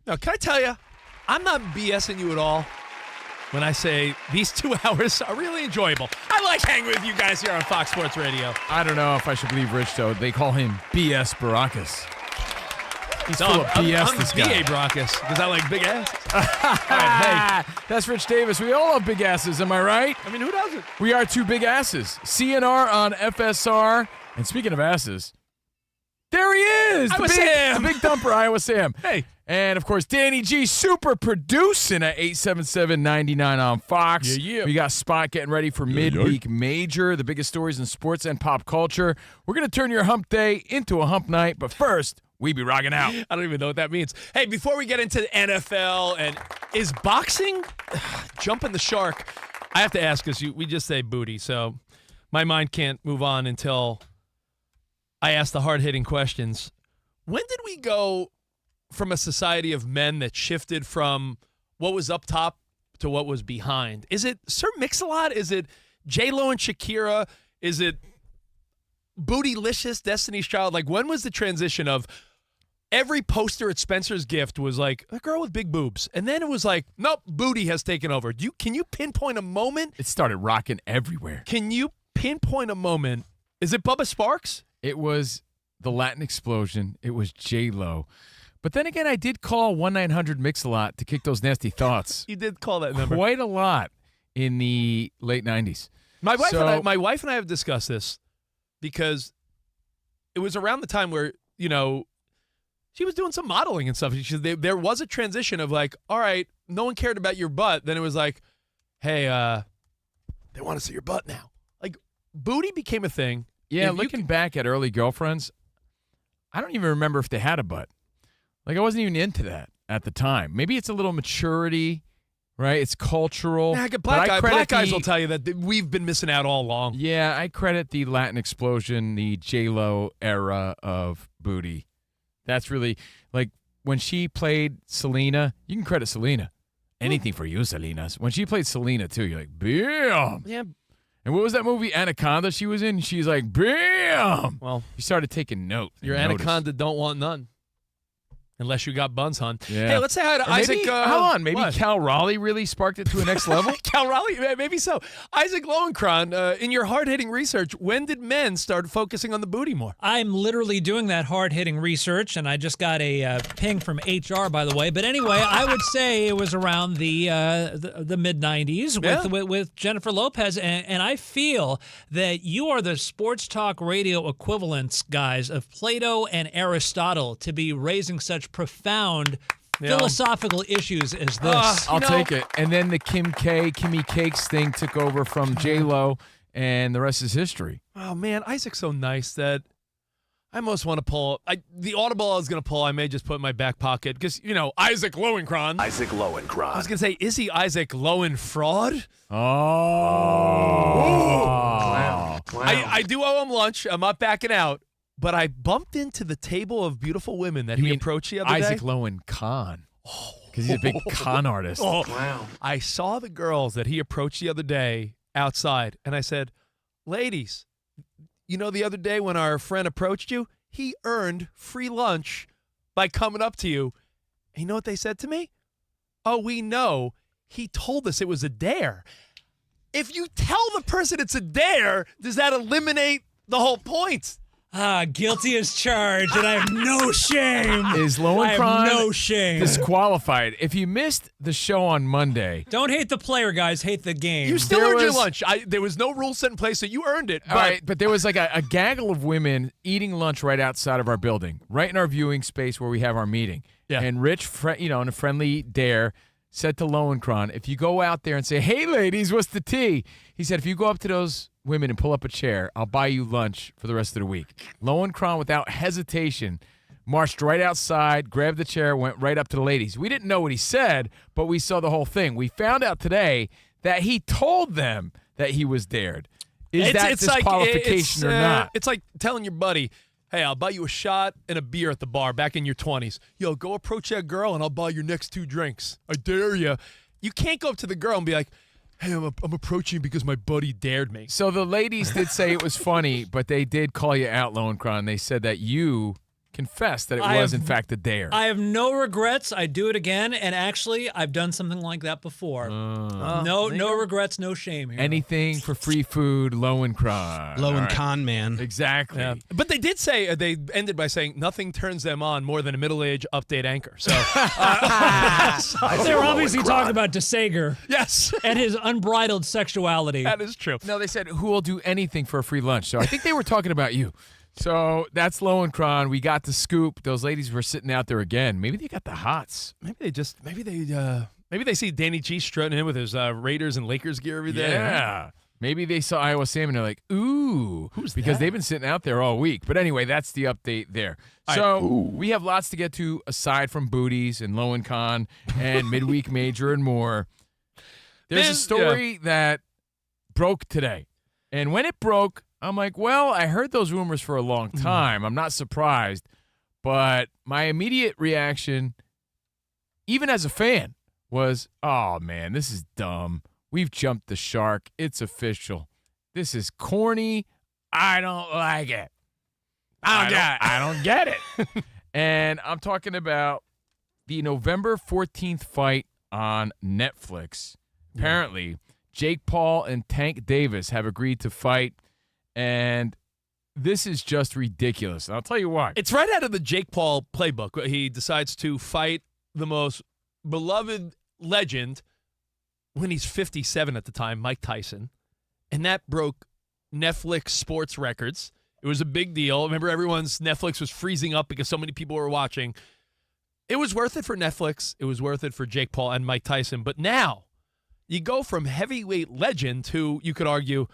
Now, can I tell you, I'm not BSing you at all when I say these 2 hours are really enjoyable. I like hanging with you guys here on Fox Sports Radio. I don't know if I should believe Rich, though. They call him BS Baracus. He's full of BS, I'm this guy. B.A. Baracus because I like big asses. All right, hey. That's Rich Davis. We all love big asses, am I right? I mean, who doesn't? We are 2 big asses. CNR on FSR. And speaking of asses, there he is. Iowa Sam. The big dumper, Iowa Sam. Hey. And, of course, Danny G super producing at 877-99 on Fox. Yeah. We got Spot getting ready for Midweek Major, the biggest stories in sports and pop culture. We're going to turn your hump day into a hump night, but first, we be rocking out. I don't even know what that means. Hey, before we get into the NFL, and is boxing jumping the shark? I have to ask because we just say booty, so my mind can't move on until I ask the hard-hitting questions. When did we go from a society of men that shifted from what was up top to what was behind? Is it Sir Mix-a-Lot? Is it J-Lo and Shakira? Is it Bootylicious, Destiny's Child? Like, when was the transition of every poster at Spencer's Gift was like, a girl with big boobs? And then it was like, nope, booty has taken over. Can you pinpoint a moment? It started rocking everywhere. Can you pinpoint a moment? Is it Bubba Sparks? It was the Latin explosion. It was J-Lo. But then again, I did call 1-900-MIX-A-LOT to kick those nasty thoughts. You did call that number. Quite a lot in the late 90s. My wife and I have discussed this because it was around the time where, she was doing some modeling and stuff. There was a transition of like, all right, no one cared about your butt. Then it was like, hey, they want to see your butt now. Like, booty became a thing. Yeah, looking back at early girlfriends, I don't even remember if they had a butt. Like, I wasn't even into that at the time. Maybe it's a little maturity, right? It's cultural. Black guys will tell you that we've been missing out all along. Yeah, I credit the Latin explosion, the J-Lo era of booty. That's really, like, when she played Selena, you can credit Selena. Anything for you, Selena's. When she played Selena, too, you're like, bam! Yeah. And what was that movie, Anaconda, she was in? She's like, bam! Well, you started taking note. Your Anaconda don't want none. Unless you got buns, hon. Yeah. Hey, let's say hi to Isaac. Hold on. Maybe what? Cal Raleigh really sparked it to a next level? Cal Raleigh? Maybe so. Isaac Lowenkron, in your hard-hitting research, when did men start focusing on the booty more? I'm literally doing that hard-hitting research, and I just got a ping from HR, by the way. But anyway, I would say it was around the mid-'90s with Jennifer Lopez, and I feel that you are the sports talk radio equivalents, guys, of Plato and Aristotle to be raising such profound philosophical issues as this. I'll take it. And then the Kimmy Cakes thing took over from J-Lo, and the rest is history. Oh, man, Isaac's so nice that I almost want to pull. The audible I was going to pull, I may just put in my back pocket because, Isaac Lowenkron. Isaac Lowenkron. I was going to say, is he Isaac Lowen fraud? Oh. Wow. I do owe him lunch. I'm not backing out. But I bumped into the table of beautiful women that he approached the other day. Isaac Lowenkron. Because he's a big con artist. Oh, wow. I saw the girls that he approached the other day outside, and I said, ladies, the other day when our friend approached you, he earned free lunch by coming up to you. And you know what they said to me? Oh, we know. He told us it was a dare. If you tell the person it's a dare, does that eliminate the whole point? Guilty as charged, and I have no shame. Is Lowenkron no shame. disqualified? If you missed the show on Monday. Don't hate the player, guys. Hate the game. You still earned your lunch. There was no rule set in place, so you earned it. All right, but there was like a gaggle of women eating lunch right outside of our building, right in our viewing space where we have our meeting. Yeah. And Rich, in a friendly dare, said to Lowenkron, if you go out there and say, hey, ladies, what's the tea? He said, if you go up to those women and pull up a chair, I'll buy you lunch for the rest of the week. Lowenkron, without hesitation, marched right outside, grabbed the chair, went right up to the ladies. We didn't know what he said, but we saw the whole thing. We found out today that he told them that he was dared. Is that disqualification or not? It's like telling your buddy, hey, I'll buy you a shot and a beer at the bar back in your 20s. Yo, go approach that girl and I'll buy your next 2 drinks. I dare you. You can't go up to the girl and be like, hey, I'm approaching because my buddy dared me. So the ladies did say it was funny, but they did call you out, Lowenkron. They said that you confess that it was, in fact, a dare. I have no regrets. I do it again, and actually, I've done something like that before. No regrets, no shame here. Anything for free food, low and con. Low and con man. Exactly. Yeah. But they did say, they ended by saying, nothing turns them on more than a middle-aged update anchor. So they were obviously talking about DeSager. Yes. And his unbridled sexuality. That is true. No, they said, who will do anything for a free lunch? So I think they were talking about you. So that's Lowenkron. We got the scoop. Those ladies were sitting out there again. Maybe they got the hots. Maybe they see Danny G strutting in with his Raiders and Lakers gear every day. Yeah. Maybe they saw Iowa Sam and they're like, ooh. Who's because that? they've been sitting out there all week. But anyway, that's the update there. So we have lots to get to aside from booties and Lowenkron and midweek major and more. There's a story that broke today. And when it broke, I'm like, well, I heard those rumors for a long time. I'm not surprised. But my immediate reaction, even as a fan, was, oh, man, this is dumb. We've jumped the shark. It's official. This is corny. I don't like it. I don't get it. And I'm talking about the November 14th fight on Netflix. Apparently, Jake Paul and Tank Davis have agreed to fight. And this is just ridiculous. And I'll tell you why. It's right out of the Jake Paul playbook. He decides to fight the most beloved legend when he's 57 at the time, Mike Tyson. And that broke Netflix sports records. It was a big deal. Remember, everyone's Netflix was freezing up because so many people were watching. It was worth it for Netflix. It was worth it for Jake Paul and Mike Tyson. But now you go from heavyweight legend to, you could argue,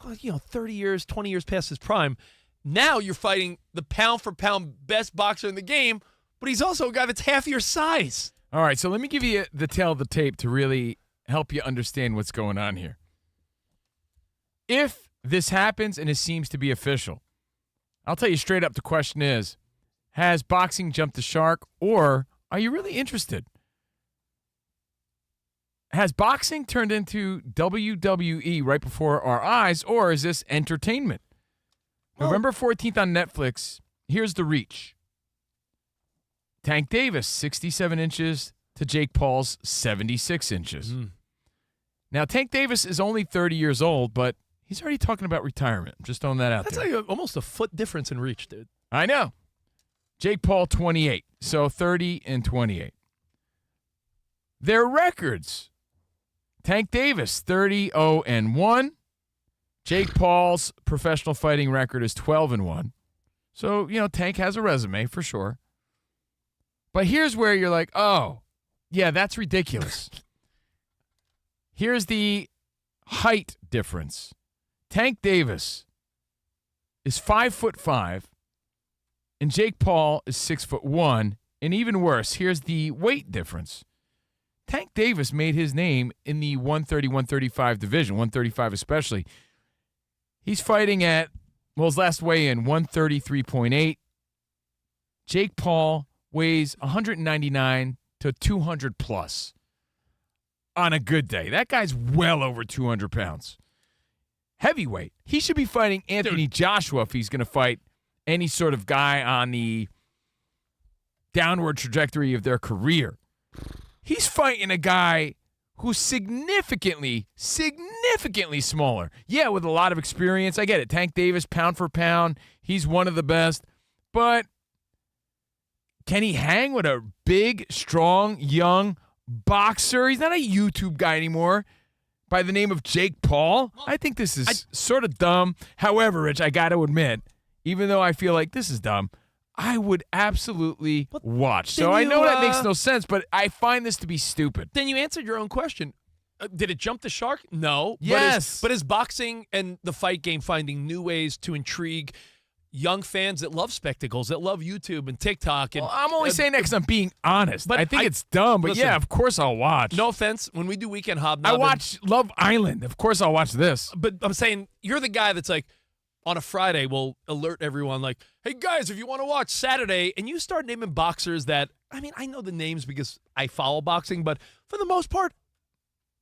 30 years, 20 years past his prime. Now you're fighting the pound-for-pound best boxer in the game, but he's also a guy that's half your size. All right, so let me give you the tale of the tape to really help you understand what's going on here. If this happens and it seems to be official, I'll tell you straight up, the question is, has boxing jumped the shark, or are you really interested? Has boxing turned into WWE right before our eyes, or is this entertainment? November 14th on Netflix, here's the reach. Tank Davis, 67 inches to Jake Paul's 76 inches. Now, Tank Davis is only 30 years old, but he's already talking about retirement. I'm just throwing that out there. That's like almost a foot difference in reach, dude. I know. Jake Paul, 28. So 30 and 28. Their records. Tank Davis, 30-0-1. Jake Paul's professional fighting record is 12-1. So, Tank has a resume for sure. But here's where you're like, oh, yeah, that's ridiculous. Here's the height difference. Tank Davis is 5'5", and Jake Paul is 6'1", and even worse, here's the weight difference. Tank Davis made his name in the 130, 135 division, 135 especially. He's fighting at, his last weigh-in, 133.8. Jake Paul weighs 199 to 200 plus on a good day. That guy's well over 200 pounds. Heavyweight. He should be fighting Anthony Joshua if he's going to fight any sort of guy on the downward trajectory of their career. He's fighting a guy who's significantly smaller. Yeah, with a lot of experience. I get it. Tank Davis, pound for pound, he's one of the best. But can he hang with a big, strong, young boxer? He's not a YouTube guy anymore by the name of Jake Paul. I think this is sort of dumb. However, Rich, I got to admit, even though I feel like this is dumb, I would absolutely watch. So I know that makes no sense, but I find this to be stupid. Then you answered your own question. Did it jump the shark? No. Yes. But is boxing and the fight game finding new ways to intrigue young fans that love spectacles, that love YouTube and TikTok? And, well, I'm only saying that because I'm being honest. But I think it's dumb, but listen, yeah, of course I'll watch. No offense. When we do Weekend Hobnobbing, I watch Love Island. Of course I'll watch this. But I'm saying you're the guy that's like, on a Friday, will alert everyone like, hey, guys, if you want to watch Saturday, and you start naming boxers that, I know the names because I follow boxing, but for the most part,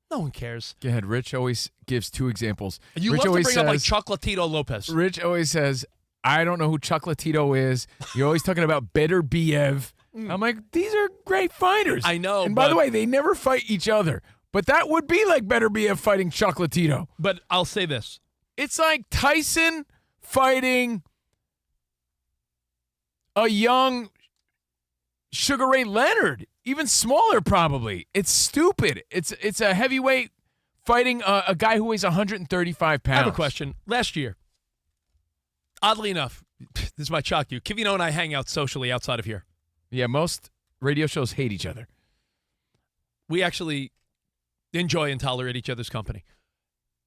no one cares. Go ahead. Rich always gives two examples. You Rich love to always bring up like Chocolatito Lopez. Rich always says, I don't know who Chocolatito is. You're always talking about Better Biev. I'm like, these are great fighters. I know. And by the way, they never fight each other. But that would be like Better Biev fighting Chocolatito. But I'll say this. It's like Tyson fighting a young Sugar Ray Leonard, even smaller probably. It's stupid. It's a heavyweight fighting a guy who weighs 135 pounds. I have a question. Last year, oddly enough, this might shock you, Covino and I hang out socially outside of here. Yeah, most radio shows hate each other. We actually enjoy and tolerate each other's company.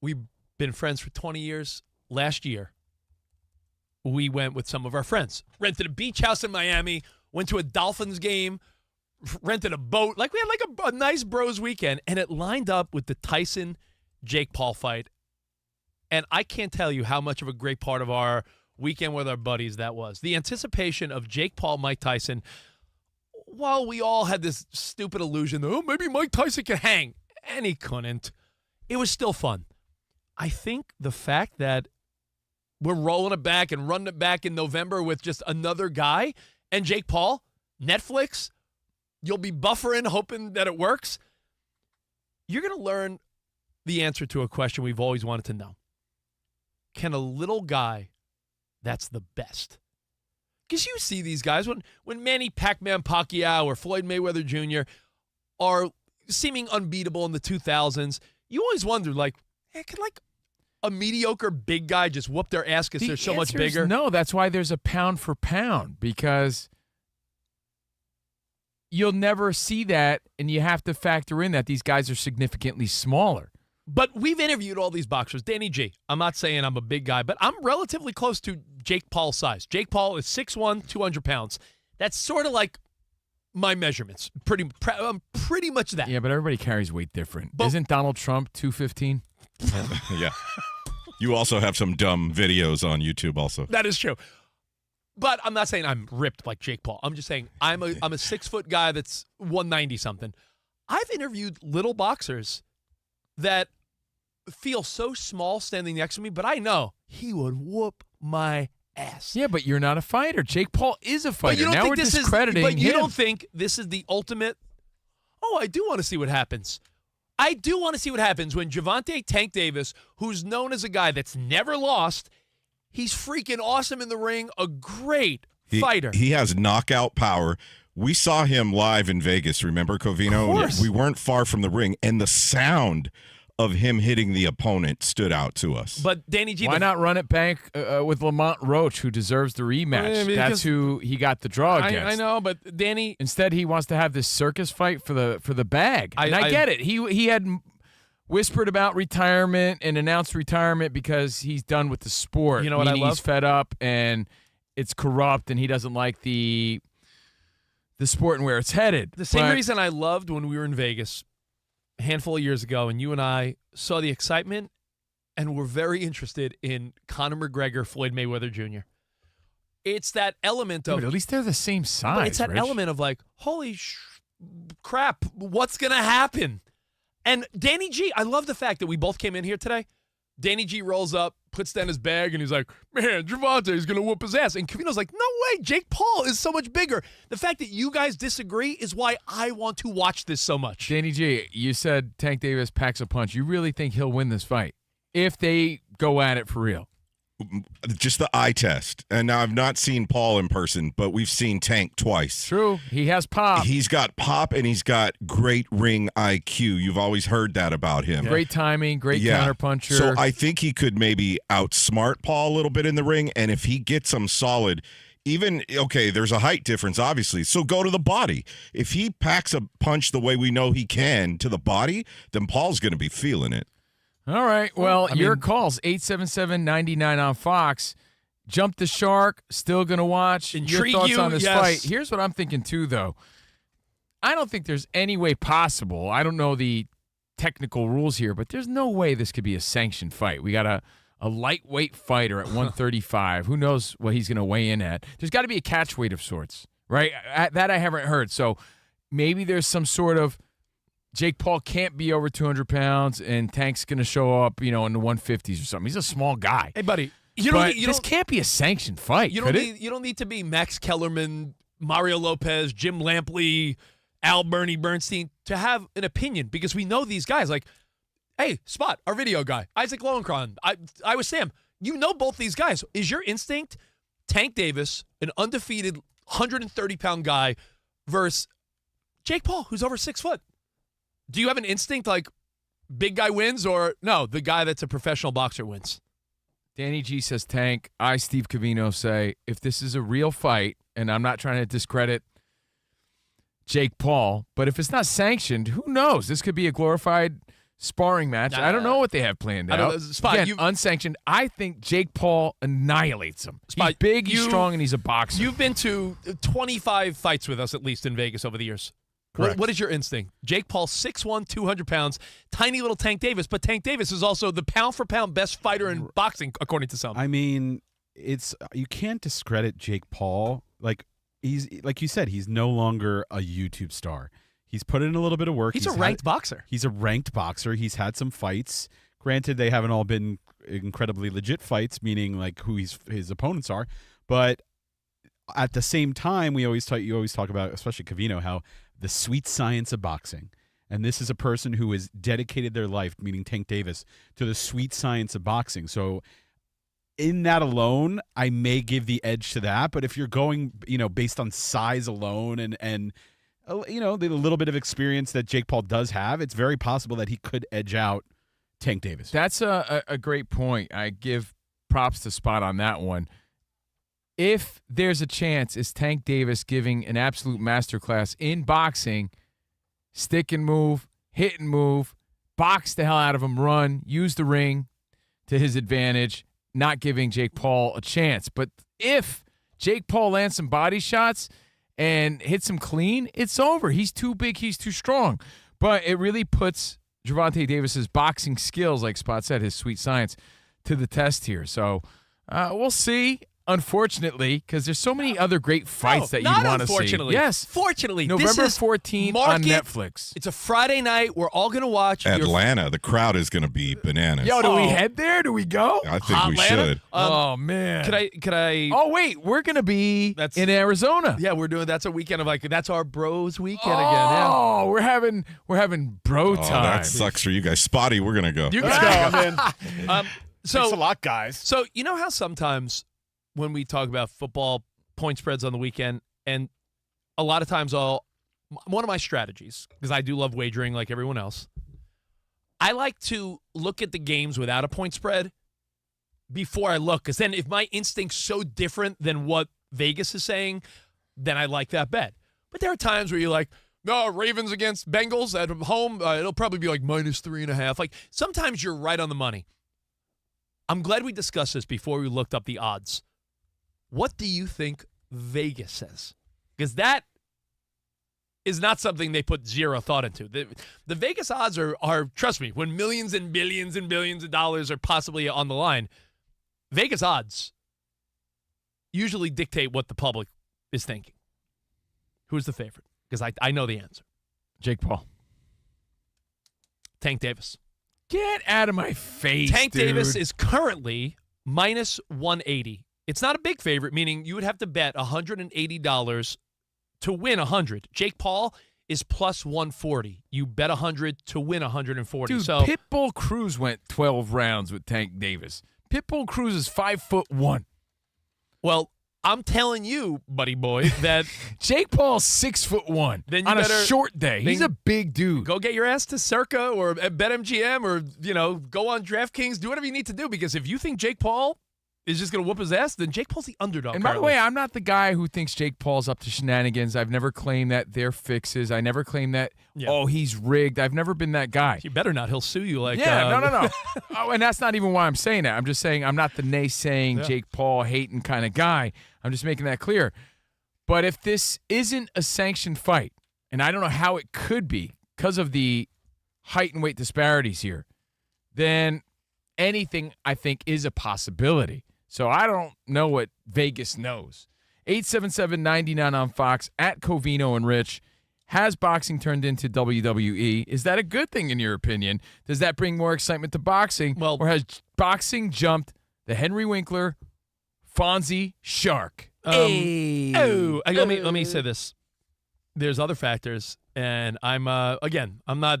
We've been friends for 20 years. Last year, we went with some of our friends. Rented a beach house in Miami, went to a Dolphins game, rented a boat. Like, we had like a nice bros weekend, and it lined up with the Tyson-Jake Paul fight. And I can't tell you how much of a great part of our weekend with our buddies that was. The anticipation of Jake Paul, Mike Tyson, while we all had this stupid illusion that, oh, maybe Mike Tyson can hang, and he couldn't. It was still fun. I think the fact that we're rolling it back and running it back in November with just another guy and Jake Paul, Netflix, you'll be buffering, hoping that it works. You're going to learn the answer to a question we've always wanted to know. Can a little guy that's the best? Because you see these guys, when Manny Pac-Man Pacquiao or Floyd Mayweather Jr. are seeming unbeatable in the 2000s, you always wonder, like, hey, can like a mediocre big guy just whoop their ass because they're so much bigger? No, that's why there's a pound for pound, because you'll never see that, and you have to factor in that these guys are significantly smaller. But we've interviewed all these boxers. Danny G, I'm not saying I'm a big guy, but I'm relatively close to Jake Paul's size. Jake Paul is 6'1", 200 pounds. That's sort of like my measurements. Pretty much that. Yeah, but everybody carries weight different. Isn't Donald Trump 215? Yeah. You also have some dumb videos on YouTube also. That is true. But I'm not saying I'm ripped like Jake Paul. I'm just saying I'm a 6 foot guy that's 190 something. I've interviewed little boxers that feel so small standing next to me, but I know he would whoop my ass. Yeah, but you're not a fighter. Jake Paul is a fighter. Now we're discrediting him. But you him. don't think this is the ultimate? Oh, I do want to see what happens. I do want to see what happens when Gervonta Tank Davis, who's known as a guy that's never lost, he's freaking awesome in the ring, a great fighter. He has knockout power. We saw him live in Vegas, remember, Covino? Of course. We weren't far from the ring, and the sound of him hitting the opponent stood out to us. But Danny G, why not run it back with Lamont Roach, who deserves the rematch? That's who he got the draw against. I know, but Danny, instead he wants to have this circus fight for the bag. I get it. He had whispered about retirement and announced retirement because he's done with the sport. You know what I love? He's fed up and it's corrupt, and he doesn't like the sport and where it's headed. The same reason I loved when we were in Vegas a handful of years ago, and you and I saw the excitement and were very interested in Conor McGregor, Floyd Mayweather Jr. It's that element of... but at least they're the same size, But it's that element of like, holy crap, what's going to happen? And Danny G, I love the fact that we both came in here today. Danny G rolls up, puts down his bag, and he's like, man, Gervonta is going to whoop his ass. And Covino's like, no way, Jake Paul is so much bigger. The fact that you guys disagree is why I want to watch this so much. Danny G, you said Tank Davis packs a punch. You really think he'll win this fight if they go at it for real? Just the eye test. And now I've not seen Paul in person, but we've seen Tank twice. True. He has pop. He's got pop, and he's got great ring IQ. You've always heard that about him. Great timing, great counterpuncher. So I think he could maybe outsmart Paul a little bit in the ring, and if he gets him solid, even, okay, there's a height difference, obviously, so go to the body. If he packs a punch the way we know he can to the body, then Paul's going to be feeling it. All right. Well, your calls, 877-99 on Fox. Jump the shark, still going to watch. Your thoughts on this fight. Here's what I'm thinking, too, though. I don't think there's any way possible. I don't know the technical rules here, but there's no way this could be a sanctioned fight. We got a lightweight fighter at 135. Who knows what he's going to weigh in at? There's got to be a catch weight of sorts, right? That I haven't heard. So maybe there's some sort of Jake Paul can't be over 200 pounds, and Tank's going to show up, in the 150s or something. He's a small guy. Hey, buddy, This can't be a sanctioned fight. You don't need to be Max Kellerman, Mario Lopez, Jim Lampley, Bernie Bernstein to have an opinion, because we know these guys. Like, hey, Spot, our video guy, Isaac Lowenkron, I was Sam. You know both these guys. Is your instinct Tank Davis, an undefeated 130-pound guy, versus Jake Paul, who's over 6 foot? Do you have an instinct like big guy wins, or no, the guy that's a professional boxer wins? Danny G says Tank. I, Steve Covino, say if this is a real fight, and I'm not trying to discredit Jake Paul, but if it's not sanctioned, who knows? This could be a glorified sparring match. I don't know what they have planned out. Spot, Again, unsanctioned. I think Jake Paul annihilates him. Spot, he's big, he's strong, and he's a boxer. You've been to 25 fights with us, at least in Vegas, over the years. Correct. What is your instinct? Jake Paul, 6'1", 200 pounds, tiny little Tank Davis, but Tank Davis is also the pound-for-pound best fighter in boxing, according to some. I mean, you can't discredit Jake Paul. Like you said, he's no longer a YouTube star. He's put in a little bit of work. He's a ranked boxer. He's a ranked boxer. He's had some fights. Granted, they haven't all been incredibly legit fights, meaning like who his opponents are. But at the same time, you always talk about, especially Covino, how the sweet science of boxing. And this is a person who has dedicated their life, meaning Tank Davis, to the sweet science of boxing. So in that alone, I may give the edge to that. But if you're going, based on size alone and the little bit of experience that Jake Paul does have, it's very possible that he could edge out Tank Davis. That's a great point. I give props to Spot on that one. If there's a chance, is Tank Davis giving an absolute masterclass in boxing, stick and move, hit and move, box the hell out of him, run, use the ring to his advantage, not giving Jake Paul a chance. But if Jake Paul lands some body shots and hits him clean, it's over. He's too big, he's too strong. But it really puts Gervonta Davis's boxing skills, like Spot said, his sweet science, to the test here. So we'll see. Unfortunately, because there's so many other great fights that you want to see. Unfortunately. Yes. Fortunately. November this is 14th on Netflix. It's a Friday night. We're all going to watch. Atlanta. The crowd is going to be bananas. Yo, do we head there? Do we go? I think we Atlanta? should. Oh, man. Could I? Oh, wait. We're going to be in Arizona. Yeah, that's a weekend of that's our bros weekend again. Yeah. Oh, we're having bro time. That sucks for you guys. Spotty, we're going to go. You Let's go. I'm in. Thanks a lot, guys. So you know how sometimes when we talk about football point spreads on the weekend, and a lot of times one of my strategies, because I do love wagering like everyone else, I like to look at the games without a point spread before I look, because then if my instinct's so different than what Vegas is saying, then I like that bet. But there are times where you're like, no, Ravens against Bengals at home, it'll probably be like -3.5. Like sometimes you're right on the money. I'm glad we discussed this before we looked up the odds. What do you think Vegas says? Because that is not something they put zero thought into. The Vegas odds are, trust me, when millions and billions and billions of dollars are possibly on the line, Vegas odds usually dictate what the public is thinking. Who's the favorite? Because I know the answer. Jake Paul. Tank Davis. Get out of my face, Tank dude. Davis is currently -180. It's not a big favorite, meaning you would have to bet $180 to win 100. Jake Paul is +140. You bet 100 to win 140. Dude, so Pitbull Cruz went 12 rounds with Tank Davis. Pitbull Cruz is 5'1". Well, I'm telling you, buddy boy, that Jake Paul's 6'1". Then you on better, a short day. He's a big dude. Go get your ass to Circa or BetMGM or go on DraftKings. Do whatever you need to do, because if you think Jake Paul is just going to whoop his ass, then Jake Paul's the underdog. And by the way, I'm not the guy who thinks Jake Paul's up to shenanigans. I've never claimed that they're fixes. I never claimed that, he's rigged. I've never been that guy. You better not. He'll sue you like no. And that's not even why I'm saying that. I'm just saying I'm not the naysaying Jake Paul hating kind of guy. I'm just making that clear. But if this isn't a sanctioned fight, and I don't know how it could be because of the height and weight disparities here, then anything I think is a possibility. So I don't know what Vegas knows. 877-99 on Fox, at Covino and Rich. Has boxing turned into WWE? Is that a good thing in your opinion? Does that bring more excitement to boxing? Well, or has boxing jumped The Henry Winkler, Fonzie Shark. Let me say this. There's other factors, and I'm not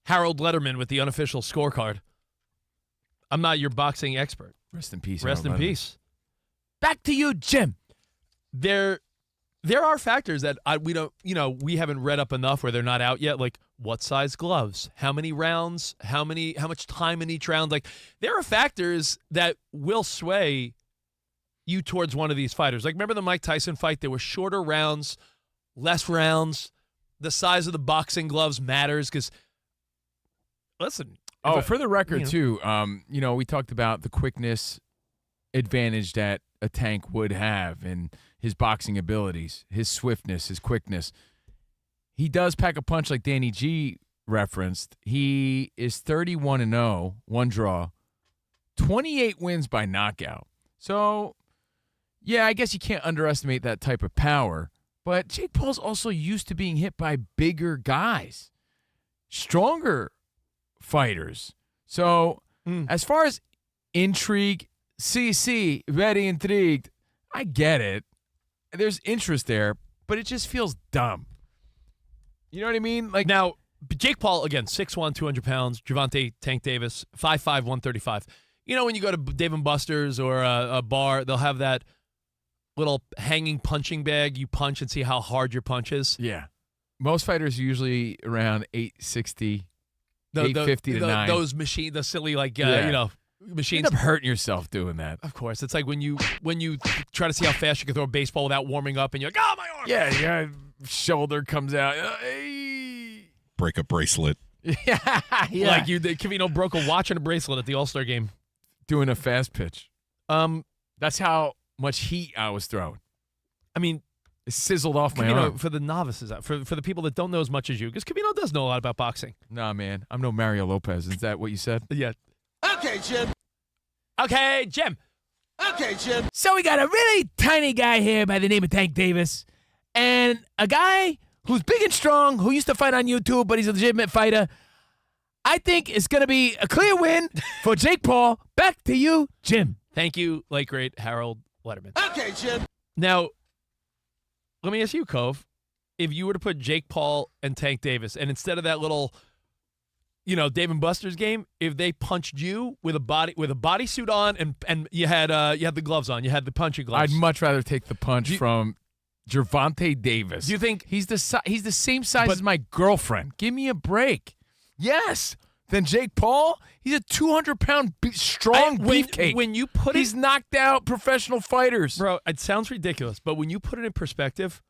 Harold Letterman with the unofficial scorecard. I'm not your boxing expert. Rest in peace. Rest in Harold Letterman. peace. Back to you, Jim. There are factors that we haven't read up enough where they're not out yet, like what size gloves, how many rounds, how much time in each round. Like, there are factors that will sway you towards one of these fighters. Like, remember the Mike Tyson fight? There were shorter rounds, less rounds. The size of the boxing gloves matters because, listen. For the record, too, we talked about the quickness advantage that a Tank would have and his boxing abilities, his swiftness, his quickness. He does pack a punch like Danny G referenced. He is 31-0, one draw, 28 wins by knockout. So, yeah, I guess you can't underestimate that type of power. But Jake Paul's also used to being hit by bigger guys, stronger fighters. So, as far as intrigue, very intrigued. I get it. There's interest there, but it just feels dumb. You know what I mean? Like, now, Jake Paul, again, 6'1", 200 pounds. Gervonta Tank Davis, 5'5", 135. You know, when you go to Dave & Buster's or a bar, they'll have that little hanging punching bag. You punch and see how hard your punch is. Yeah. Most fighters are usually around 860, 850 to 9. Those machines, the silly, You machines. end up hurting yourself doing that. Of course. It's like when you try to see how fast you can throw a baseball without warming up, and you're like, oh, my arm. Yeah, shoulder comes out. Break a bracelet. Yeah. Like Covino broke a watch and a bracelet at the All-Star game. Doing a fast pitch. That's how much heat I was throwing. I mean, it sizzled off my arm. For the novices, for the people that don't know as much as you, because Covino does know a lot about boxing. Nah, man. I'm no Mario Lopez. Is that what you said? Yeah. Okay, Jim. Okay, Jim. Okay, Jim. So we got a really tiny guy here by the name of Tank Davis, and a guy who's big and strong, who used to fight on YouTube, but he's a legitimate fighter. I think it's going to be a clear win for Jake Paul. Back to you, Jim. Thank you, late great Harold Letterman. Okay, Jim. Now, let me ask you, Cove, if you were to put Jake Paul and Tank Davis, and instead of that little, Dave and Buster's game, if they punched you with a bodysuit on and you had the gloves on, you had the punching gloves. I'd much rather take the punch from Gervonta Davis. Do you think he's the same size as my girlfriend? Give me a break. Yes. Then Jake Paul, he's a 200-pound strong beefcake. When you put he's knocked out professional fighters. Bro, it sounds ridiculous, but when you put it in perspective,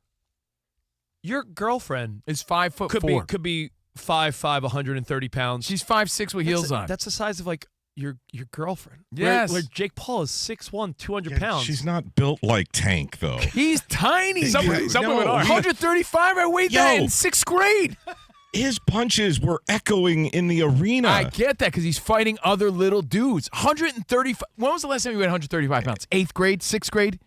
your girlfriend is 5'4". Could be 5'5", 130 pounds. She's 5'6" with heels on. That's the size of like your girlfriend. Yes. Where Jake Paul is 6'1", 200 pounds. She's not built like Tank, though. He's tiny. Some women are. 135. I weighed that in 6th grade. His punches were echoing in the arena. I get that because he's fighting other little dudes. 135. When was the last time you weighed 135 pounds? 8th grade, 6th grade?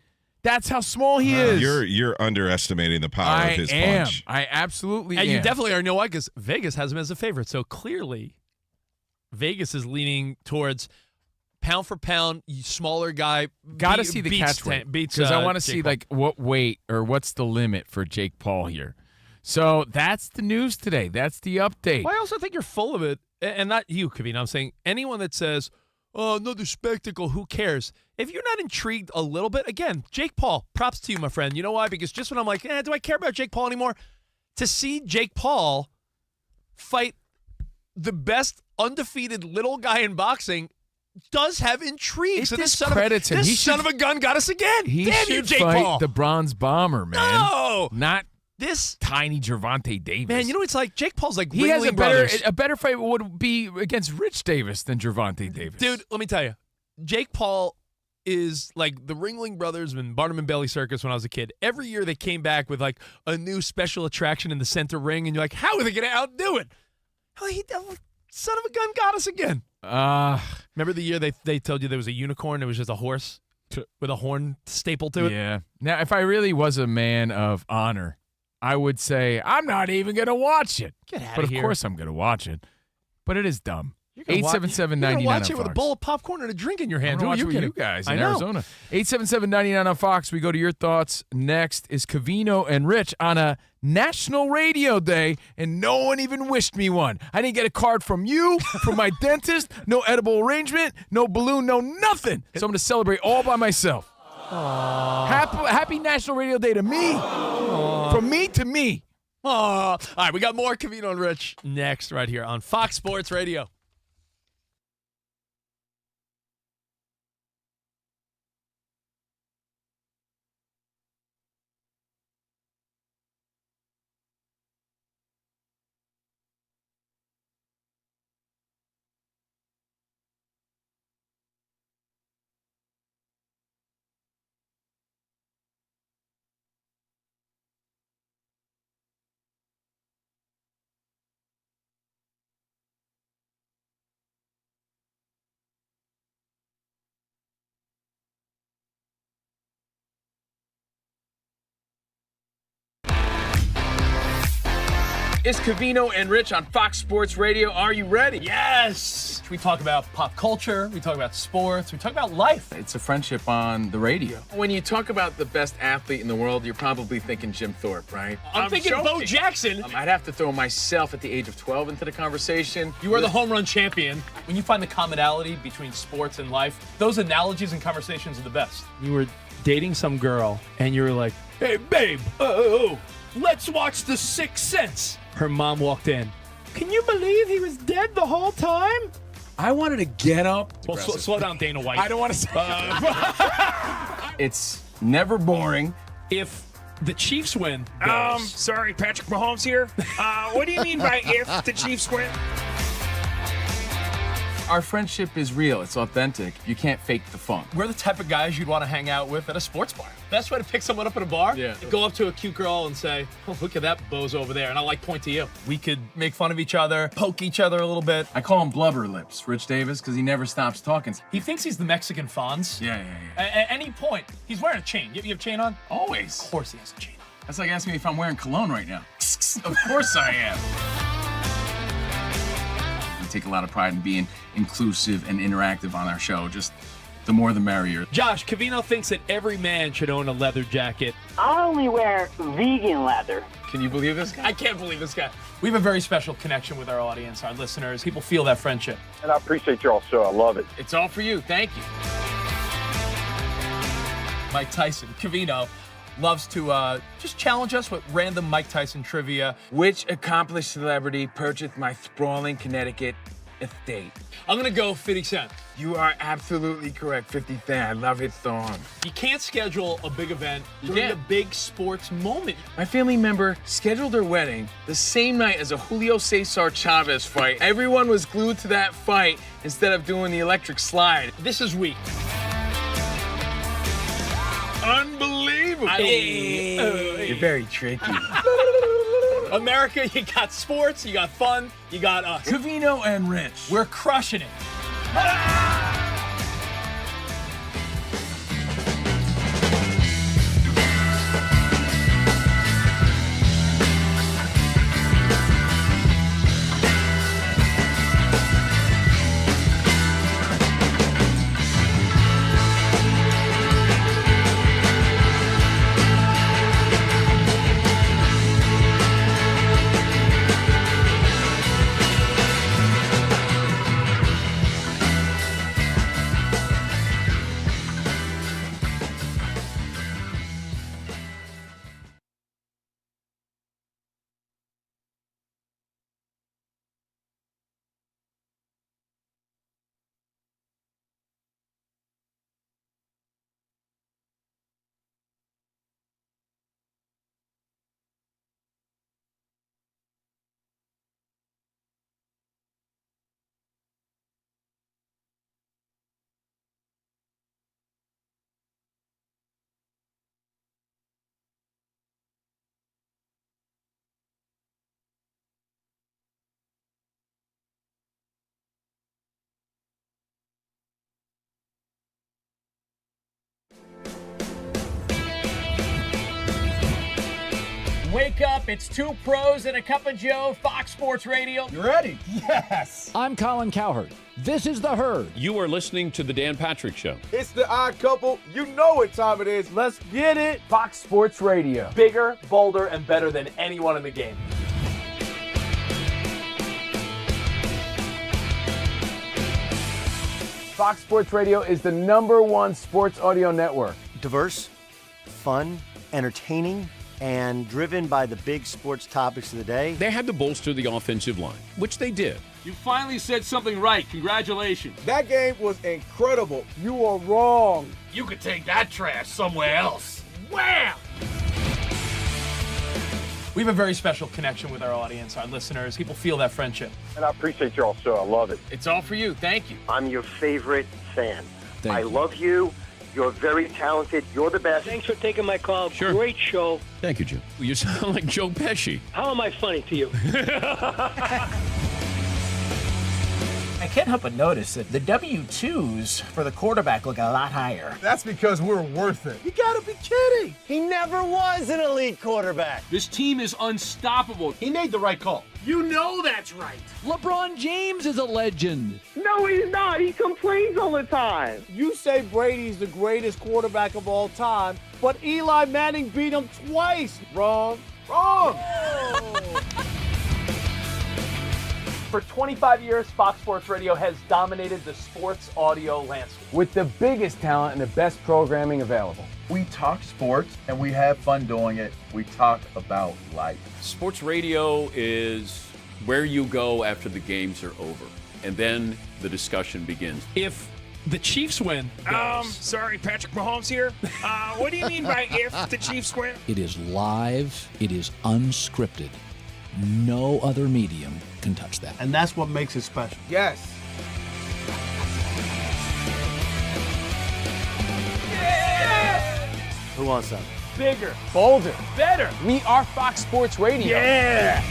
That's how small he is. You're underestimating the power of his punch. I absolutely am. And you definitely are. You know why? Because Vegas has him as a favorite. So clearly, Vegas is leaning towards pound for pound, smaller guy. Got to see the catch weight. Because I want to see like what weight or what's the limit for Jake Paul here. So that's the news today. That's the update. Well, I also think you're full of it. And not you, Covino. I'm saying anyone that says, oh, another spectacle, who cares? If you're not intrigued a little bit, again, Jake Paul, props to you, my friend. You know why? Because just when I'm like, do I care about Jake Paul anymore? To see Jake Paul fight the best undefeated little guy in boxing does have intrigue. So this credits him. This son of a gun got us again. He Damn should you, Jake fight Paul. the Bronze Bomber, man. No! Not this tiny Gervonta Davis. Man, you know it's like Jake Paul's like he has Brothers. a better fight would be against Rich Davis than Gervonta Davis. Dude, let me tell you, Jake Paul is like the Ringling Brothers and Barnum and Bailey Circus when I was a kid. Every year they came back with like a new special attraction in the center ring, and you're like, how are they going to outdo it? Son of a gun got us again. Remember the year they told you there was a unicorn? It was just a horse with a horn stapled to it? Yeah. Now, if I really was a man of honor, I would say, I'm not even going to watch it. Get out but of here. Of course I'm going to watch it. But it is dumb. You're gonna watch- 877-99 You're gonna watch on it with a Fox. bowl of popcorn and a drink in your I'm hand. gonna Who are watch you it with kidding? you guys I in know. Arizona. 877-99 on Fox. We go to your thoughts. Next is Covino and Rich on a National Radio Day, and no one even wished me one. I didn't get a card from you, from my dentist, no edible arrangement, no balloon, no nothing. So I'm going to celebrate all by myself. Happy National Radio Day to me. From me to me. All right, we got more Covino and Rich next right here on Fox Sports Radio. It's Covino and Rich on Fox Sports Radio. Are you ready? Yes! We talk about pop culture, we talk about sports, we talk about life. It's a friendship on the radio. When you talk about the best athlete in the world, you're probably thinking Jim Thorpe, right? I'm thinking Bo Jackson. I'd have to throw myself at the age of 12 into the conversation. You are the home run champion. When you find the commonality between sports and life, those analogies and conversations are the best. You were dating some girl, and you were like, hey, babe, let's watch The Sixth Sense. Her mom walked in. Can you believe he was dead the whole time? I wanted to get up. Well, slow down, Dana White. I don't want to say It's never boring. If the Chiefs win, Sorry, Patrick Mahomes here. What do you mean by if the Chiefs win? Our friendship is real. It's authentic. You can't fake the fun. we're the type of guys you'd want to hang out with at a sports bar. Best way to pick someone up at a bar? Yeah. Go up to a cute girl and say, oh, look at that bozo over there. And I'll point to you. We could make fun of each other, poke each other a little bit. I call him Blubber Lips, Rich Davis, because he never stops talking. He thinks he's the Mexican Fonz. Yeah. At any point, he's wearing a chain. You have a chain on? Always. Of course he has a chain on. That's like asking me if I'm wearing cologne right now. Of course I am. We take a lot of pride in being inclusive and interactive on our show. Just the more the merrier. Josh, Covino thinks that every man should own a leather jacket. I only wear vegan leather. Can you believe this guy? I can't believe this guy. We have a very special connection with our audience, our listeners. People feel that friendship. And I appreciate y'all's show. I love it. It's all for you. Thank you. Mike Tyson, Covino, loves to just challenge us with random Mike Tyson trivia. Which accomplished celebrity purchased my sprawling Connecticut estate? I'm going to go 50 Cent. You are absolutely correct. 50 Cent. I love his song. You can't schedule a big event during can't. a big sports moment. My family member scheduled their wedding the same night as a Julio Cesar Chavez fight. Everyone was glued to that fight instead of doing the electric slide. This is weak. Unbelievable. You're very tricky. America, you got sports, you got fun, you got us. Covino and Rich. We're crushing it. Wake up, it's two pros and a cup of Joe, Fox Sports Radio. You ready? Yes. I'm Colin Cowherd. This is The Herd. You are listening to The Dan Patrick Show. It's the odd couple. You know what time it is. Let's get it. Fox Sports Radio. Bigger, bolder, and better than anyone in the game. Fox Sports Radio is the #1 sports audio network. Diverse, fun, entertaining, and driven by the big sports topics of the day. They had to bolster the offensive line, which they did. You finally said something right. Congratulations. That game was incredible. You are wrong. You could take that trash somewhere else. Wham! We have a very special connection with our audience, our listeners. People feel that friendship. And I appreciate y'all so. I love it. It's all for you. Thank you. I'm your favorite fan. Thank I you. love you. You're very talented. You're the best. Thanks for taking my call. Sure. Great show. Thank you, Jim. You sound like Joe Pesci. How am I funny to you? I can't help but notice that the W-2s for the quarterback look a lot higher. That's because we're worth it. You gotta be kidding. He never was an elite quarterback. This team is unstoppable. He made the right call. You know that's right. LeBron James is a legend. No, he's not. He complains all the time. You say Brady's the greatest quarterback of all time, but Eli Manning beat him twice. Wrong. Wrong. For 25 years, Fox Sports Radio has dominated the sports audio landscape. With the biggest talent and the best programming available. We talk sports and we have fun doing it. We talk about life. Sports radio is where you go after the games are over, and then the discussion begins. If the Chiefs win, Sorry, Patrick Mahomes here. What do you mean by if the Chiefs win? It is live. It is unscripted. No other medium can touch that. And that's what makes it special. Yes. Who wants some? Bigger, Bolder. better. We are Fox Sports Radio. Yeah.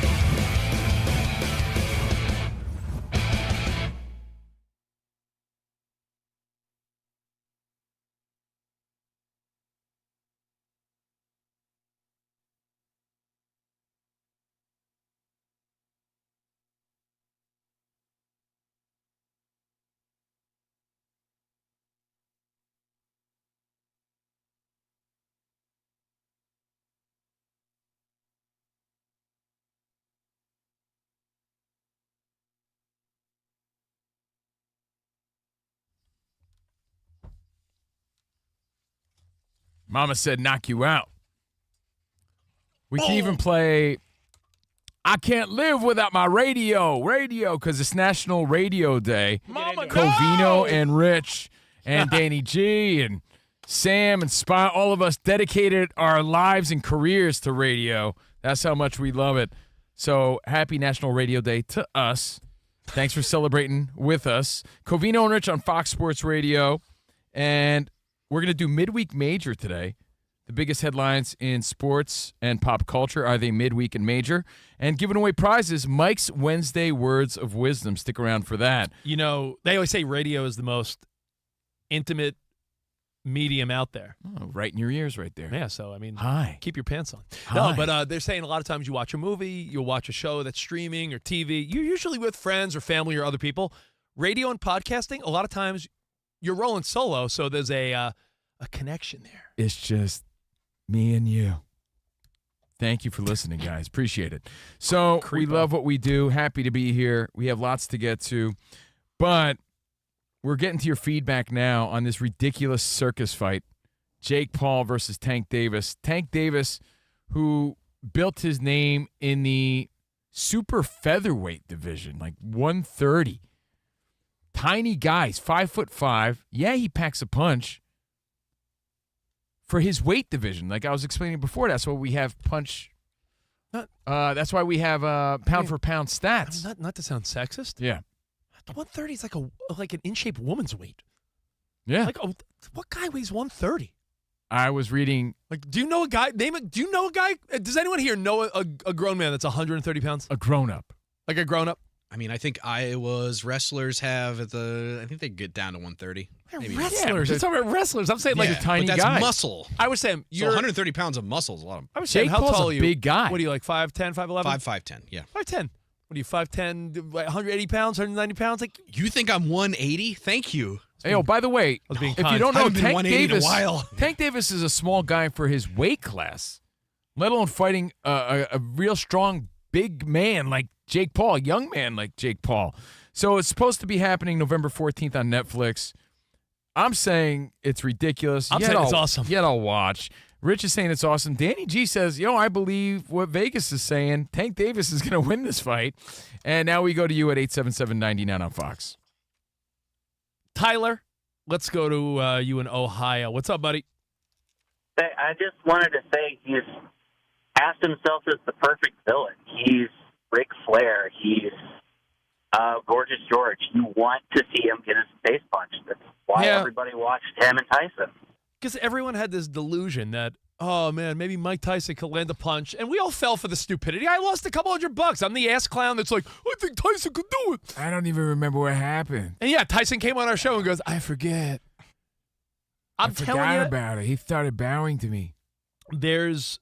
Mama said knock you out. We can even play I Can't Live Without My Radio, because it's National Radio Day. Mama, Covino and Rich and Danny G and Sam and Spot, all of us dedicated our lives and careers to radio. That's how much we love it. So happy National Radio Day to us. Thanks for celebrating with us. Covino and Rich on Fox Sports Radio. And we're going to do Midweek Major today. The biggest headlines in sports and pop culture are they Midweek and Major. And giving away prizes, Mike's Wednesday Words of Wisdom. Stick around for that. You know, they always say radio is the most intimate medium out there. Oh, right in your ears right there. Yeah, so, I mean, Hi. keep your pants on. Hi. No, but they're saying a lot of times you watch a movie, you'll watch a show that's streaming or TV. You're usually with friends or family or other people. Radio and podcasting, a lot of times you're rolling solo, so there's a connection there. It's just me and you. Thank you for listening, guys. Appreciate it. So we love what we do. Happy to be here. We have lots to get to, but we're getting to your feedback now on this ridiculous circus fight. Jake Paul versus Tank Davis. Tank Davis, who built his name in the super featherweight division, like 130. Tiny guys, 5'5". Yeah, he packs a punch. For his weight division, like I was explaining before, that's why we have punch. That's why we have pound for pound stats. I mean, not to sound sexist. Yeah. 130 is like an in-shape woman's weight. Yeah. Like, what guy weighs 130? I was reading. Like, do you know a guy? Do you know a guy? Does anyone here know a grown man that's 130 pounds? A grown up. Like a grown up? I mean, I think Iowa's wrestlers I think they get down to 130. Maybe. Wrestlers. You're talking about wrestlers. I'm saying like a tiny but that's guy. muscle. I was saying So 130 pounds of muscle is a lot of. I was saying, Jake how Paul's tall a are you? big guy. What are you, like 5'10", 5'11"? 5'10", yeah. 5'10". What are you, 5'10", 180 pounds, 190 pounds? Like, You think I'm 180? Thank you. Hey, by the way, if you don't know, haven't been Tank 180 in a Davis, while. Tank Davis is a small guy for his weight class, let alone fighting a real strong big man like Jake Paul, a young man like Jake Paul. So it's supposed to be happening November 14th on Netflix. I'm saying it's ridiculous. I'm saying it's awesome. Yet I'll watch. Rich is saying it's awesome. Danny G says, I believe what Vegas is saying. Tank Davis is going to win this fight. And now we go to you at 877-99 on Fox. Tyler, let's go to you in Ohio. What's up, buddy? Hey, I just wanted to say he's asked himself as the perfect villain. He's Ric Flair. He's Gorgeous George. You want to see him get his face punched. That's why everybody watched him and Tyson. Because everyone had this delusion that, oh, man, maybe Mike Tyson could land a punch. And we all fell for the stupidity. I lost a couple $100. I'm the ass clown that's like, I think Tyson could do it. I don't even remember what happened. And, yeah, Tyson came on our show and goes, I forget. I forgot about it. He started bowing to me. There's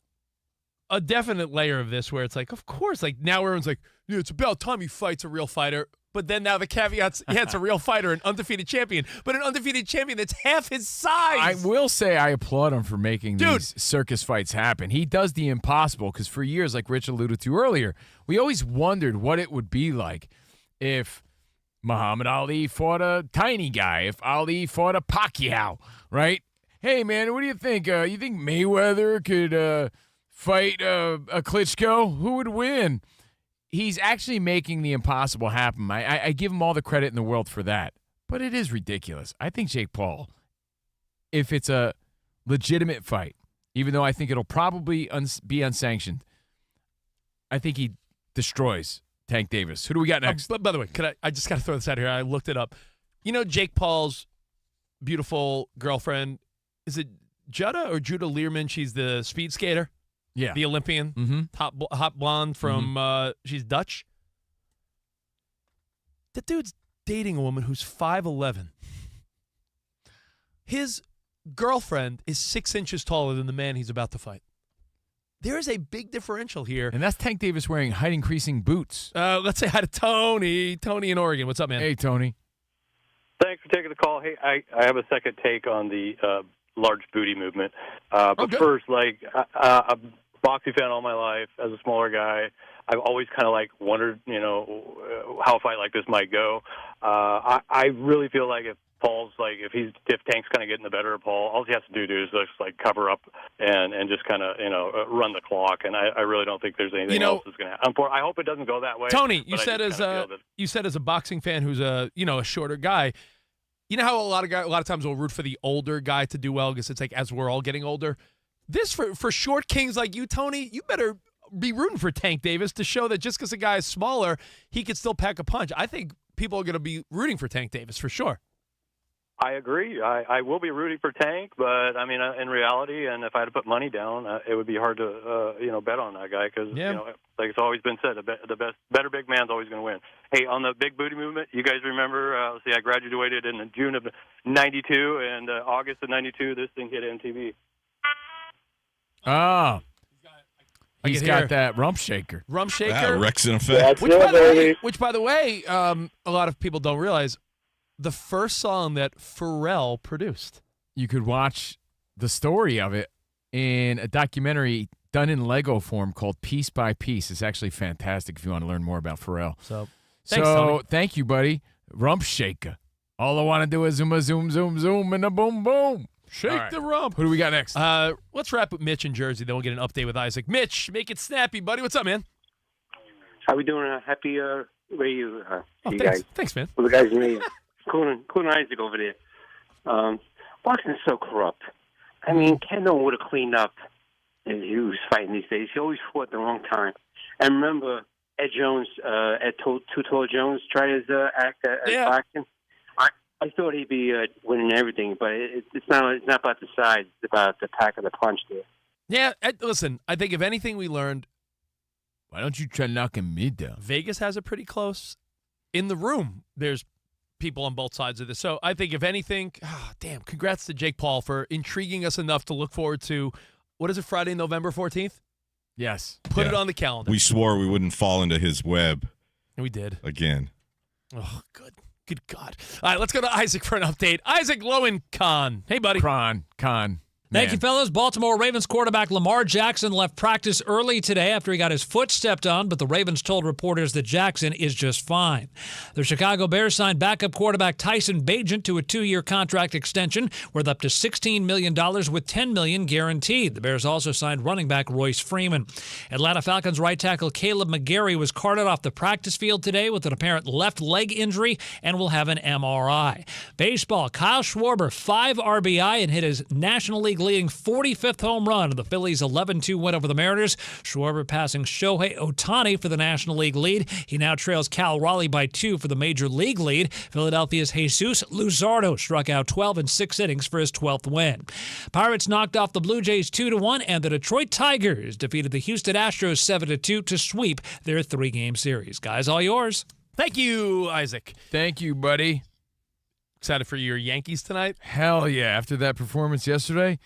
a definite layer of this where it's like, of course, like now everyone's like, yeah, it's about time he fights a real fighter. But then now the caveat's, yeah, it's a real fighter, an undefeated champion, but an undefeated champion that's half his size. I will say I applaud him for making these circus fights happen. He does the impossible because for years, like Rich alluded to earlier, we always wondered what it would be like if Muhammad Ali fought a tiny guy, if Ali fought a Pacquiao, right? Hey, man, what do you think? You think Mayweather could fight a Klitschko? Who would win? He's actually making the impossible happen. I give him all the credit in the world for that. But it is ridiculous. I think Jake Paul, if it's a legitimate fight, even though I think it'll probably be unsanctioned, I think he destroys Tank Davis. Who do we got next? But by the way, I just got to throw this out here. I looked it up. You know Jake Paul's beautiful girlfriend, is it Judah or Judah Learman? She's the speed skater. Yeah. The Olympian, hot blonde from, she's Dutch. That dude's dating a woman who's 5'11". His girlfriend is 6 inches taller than the man he's about to fight. There is a big differential here. And that's Tank Davis wearing height-increasing boots. Let's say hi to Tony. Tony in Oregon. What's up, man? Hey, Tony. Thanks for taking the call. Hey, I have a second take on the large booty movement. But first, like, I'm a boxing fan all my life. As a smaller guy, I've always kind of like wondered, how a fight like this might go. I really feel like if Tank's kind of getting the better of Paul, all he has to do is just like cover up and just kind of run the clock. And I really don't think there's anything else that's going to happen. I hope it doesn't go that way. Tony, you said as a boxing fan who's a shorter guy. You know how a lot of times we'll root for the older guy to do well because it's like as we're all getting older. This for short kings like you, Tony, you better be rooting for Tank Davis to show that just because a guy is smaller, he can still pack a punch. I think people are going to be rooting for Tank Davis for sure. I agree. I will be rooting for Tank, but I mean, in reality, and if I had to put money down, it would be hard to bet on that guy because like it's always been said, the better big man's always going to win. Hey, on the big booty movement, you guys remember? I graduated in June of '92, and August of '92, this thing hit MTV. Oh. He's got that rump shaker. Rump shaker. Yeah, Rex in effect. Which, by the way, a lot of people don't realize, the first song that Pharrell produced. You could watch the story of it in a documentary done in Lego form called Piece by Piece. It's actually fantastic if you want to learn more about Pharrell. So thanks, Tony. Thank you, buddy. Rump shaker. All I want to do is zoom, zoom, zoom, zoom, and a boom, boom. Shake the rump. Who do we got next? Let's wrap with Mitch in Jersey. Then we'll get an update with Isaac. Mitch, make it snappy, buddy. What's up, man? How we doing? Happy radio. Thanks. Thanks, man. Well, the guys made cool and Isaac over there. Boxing is so corrupt. I mean, Kendall would have cleaned up if he was fighting these days. He always fought at the wrong time. And remember, Ed Too Tall Jones tried his act at boxing. I thought he'd be winning everything, but it's not about the size. It's about the pack of the punch there. Yeah, listen, I think if anything we learned, why don't you try knocking me down? Vegas has it pretty close. in the room, there's people on both sides of this. So I think if anything, congrats to Jake Paul for intriguing us enough to look forward to, what is it, Friday, November 14th? Yes. Put it on the calendar. We swore we wouldn't fall into his web. And we did. Again. Oh, good. Good God. All right, let's go to Isaac for an update. Isaac Lowenkron. Hey, buddy. Con. Thank you, fellas. Baltimore Ravens quarterback Lamar Jackson left practice early today after he got his foot stepped on, but the Ravens told reporters that Jackson is just fine. The Chicago Bears signed backup quarterback Tyson Bagent to a 2-year contract extension worth up to $16 million with $10 million guaranteed. The Bears also signed running back Royce Freeman. Atlanta Falcons right tackle Caleb McGarry was carted off the practice field today with an apparent left leg injury and will have an MRI. Baseball, Kyle Schwarber, 5 RBI and hit his National League leading 45th home run of the Phillies' 11-2 win over the Mariners. Schwarber passing Shohei Ohtani for the National League lead. He now trails Cal Raleigh by 2 for the Major League lead. Philadelphia's Jesus Luzardo struck out 12 in 6 innings for his 12th win. Pirates knocked off the Blue Jays 2-1, and the Detroit Tigers defeated the Houston Astros 7-2 to sweep their 3-game series. Guys, all yours. Thank you, Isaac. Thank you, buddy. Excited for your Yankees tonight? Hell yeah. After that performance yesterday,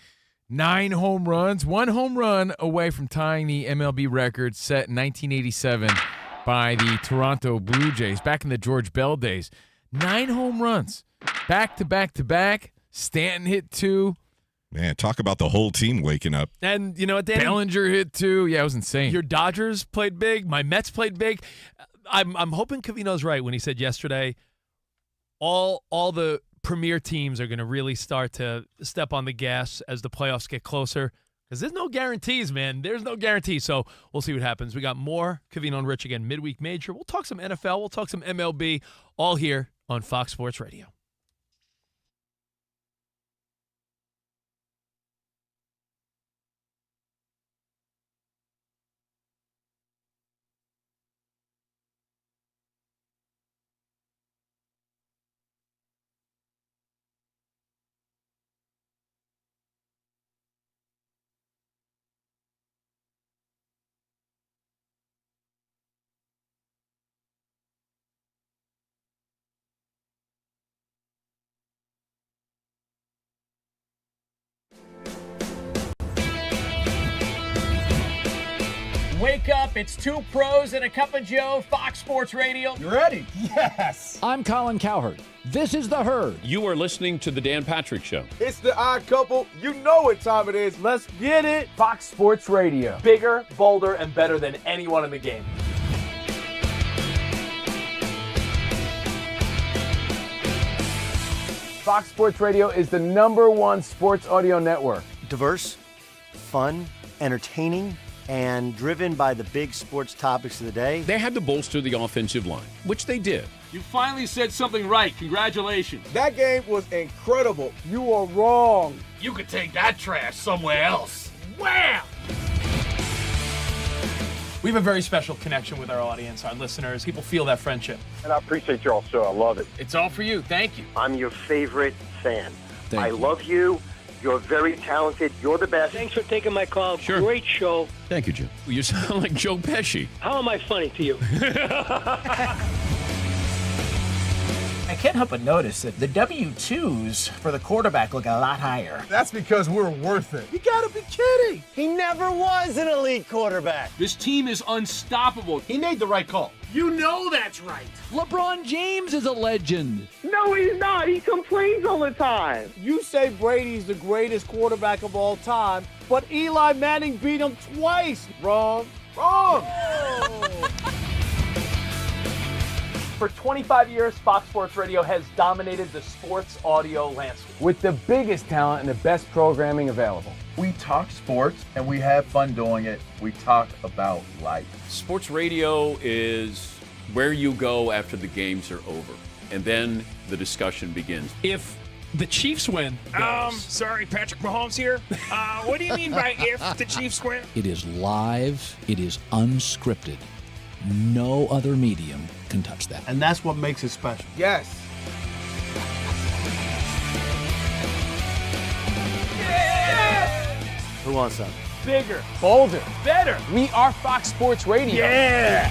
9 home runs, 1 home run away from tying the MLB record set in 1987 by the Toronto Blue Jays back in the George Bell days. 9 home runs, back to back to back. Stanton hit 2. Man, talk about the whole team waking up. And you know what, Danny? Bellinger hit 2. Yeah, it was insane. Your Dodgers played big. My Mets played big. I'm hoping Covino's right when he said yesterday all the premier teams are going to really start to step on the gas as the playoffs get closer, because there's no guarantees, man. There's no guarantee. So we'll see what happens. We got more Covino and Rich again, midweek major. We'll talk some NFL. We'll talk some MLB, all here on Fox Sports Radio. Wake up, it's 2 pros and a cup of Joe, Fox Sports Radio. You ready? Yes! I'm Colin Cowherd. This is The Herd. You are listening to The Dan Patrick Show. It's the odd couple. You know what time it is. Let's get it. Fox Sports Radio. Bigger, bolder, and better than anyone in the game. Fox Sports Radio is the #1 sports audio network. Diverse, fun, entertaining, and driven by the big sports topics of the day. They had to bolster the offensive line, which they did. You finally said something right. Congratulations. That game was incredible. You are wrong. You could take that trash somewhere else. Wham! We have a very special connection with our audience, our listeners. People feel that friendship. And I appreciate y'all so. I love it. It's all for you. Thank you. I'm your favorite fan. Thank you. Love you. You're very talented. You're the best. Thanks for taking my call. Sure. Great show. Thank you, Jim. You sound like Joe Pesci. How am I funny to you? I can't help but notice that the W-2s for the quarterback look a lot higher. That's because we're worth it. You gotta be kidding. He never was an elite quarterback. This team is unstoppable. He made the right call. You know that's right. LeBron James is a legend. No, he's not. He complains all the time. You say Brady's the greatest quarterback of all time, but Eli Manning beat him twice. Wrong. For 25 years, Fox Sports Radio has dominated the sports audio landscape with the biggest talent and the best programming available. We talk sports and we have fun doing it. We talk about life. Sports radio is where you go after the games are over, and then the discussion begins. If the Chiefs win, Sorry, Patrick Mahomes here. What do you mean by if the Chiefs win? It is live. It is unscripted. No other medium can touch that. And that's what makes it special. Yes. Who wants some? Bigger, bolder, better. We are Fox Sports Radio. Yeah.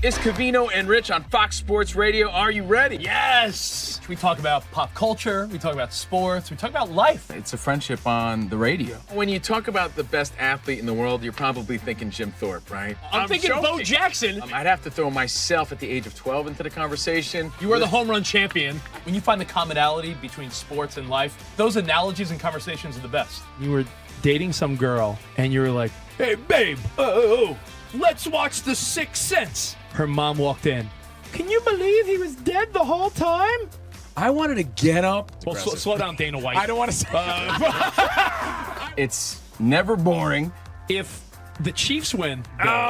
It's Covino and Rich on Fox Sports Radio. Are you ready? Yes! We talk about pop culture, we talk about sports, we talk about life. It's a friendship on the radio. When you talk about the best athlete in the world, you're probably thinking Jim Thorpe, right? I'm thinking Bo Jackson. I'd have to throw myself at the age of 12 into the conversation. You are the home run champion. When you find the commonality between sports and life, those analogies and conversations are the best. You were dating some girl, and you were like, hey, babe, let's watch The Sixth Sense. Her mom walked in. Can you believe he was dead the whole time? I wanted to get up. Well, slow down, Dana White. I don't want to say It's never boring. If the Chiefs win.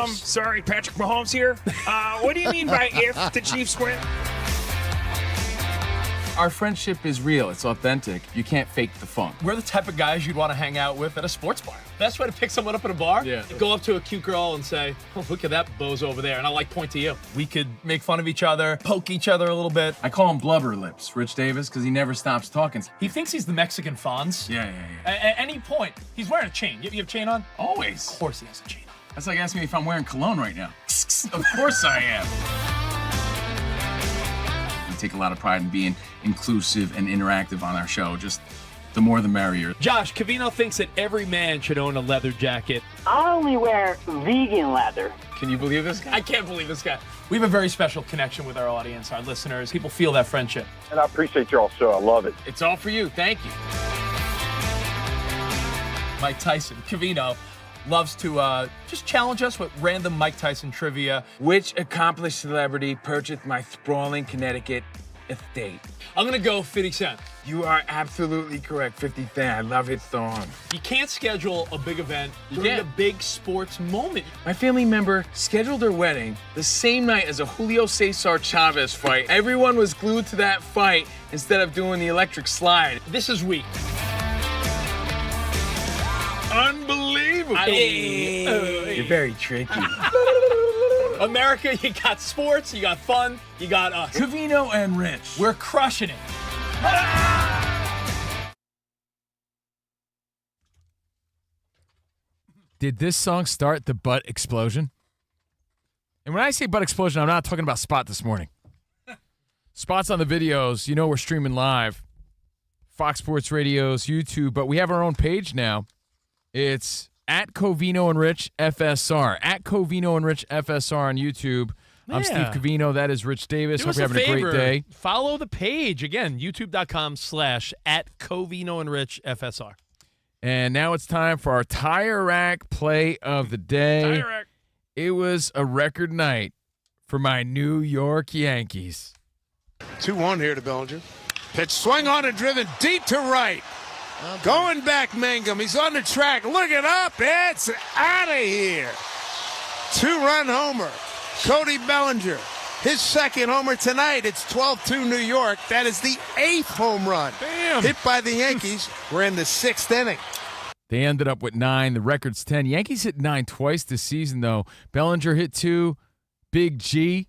Sorry, Patrick Mahomes here. What do you mean by if the Chiefs win? Our friendship is real. It's authentic. You can't fake the funk. We're the type of guys you'd want to hang out with at a sports bar. Best way to pick someone up at a bar? Yeah. Go up to a cute girl and say, oh, look at that bozo over there. And I'll point to you. We could make fun of each other, poke each other a little bit. I call him Blubber Lips, Rich Davis, because he never stops talking. He thinks he's the Mexican Fonz. Yeah. At any point, he's wearing a chain. You have a chain on? Always. Of course he has a chain on. That's like asking me if I'm wearing cologne right now. Of course I am. We take a lot of pride in being inclusive and interactive on our show. Just the more the merrier. Josh, Covino thinks that every man should own a leather jacket. I only wear vegan leather. Can you believe this guy? I can't believe this guy. We have a very special connection with our audience, our listeners. People feel that friendship. And I appreciate y'all show. I love it. It's all for you. Thank you. Mike Tyson, Covino, loves to just challenge us with random Mike Tyson trivia. Which accomplished celebrity purchased my sprawling Connecticut estate? I'm going to go 50 Cent. You are absolutely correct, 50 Cent. I love his song. You can't schedule a big event during a big sports moment. My family member scheduled their wedding the same night as a Julio Cesar Chavez fight. Everyone was glued to that fight instead of doing the electric slide. This is weak. Unbelievable. You're very tricky. America, you got sports, you got fun, you got us. Covino and Rich. We're crushing it. Did this song start the butt explosion? And when I say butt explosion, I'm not talking about Spot this morning. Spot's on the videos. You know we're streaming live. Fox Sports Radio's YouTube, but we have our own page now. It's at Covino and Rich FSR. At Covino and Rich FSR on YouTube. I'm Steve Covino. That is Rich Davis. Hope you're having a great day. Follow the page. Again, youtube.com/at Covino and Rich FSR. And now it's time for our Tire Rack play of the day. Tire Rack. It was a record night for my New York Yankees. 2-1 here to Bellinger. Pitch swung on and driven deep to right. Going back, Mangum. He's on the track. Look it up. It's out of here. 2-run homer. Cody Bellinger. His second homer tonight. It's 12-2 New York. That is the 8th home run. Damn. Hit by the Yankees. We're in the 6th inning. They ended up with 9. The record's 10. Yankees hit 9 twice this season, though. Bellinger hit 2. Big G.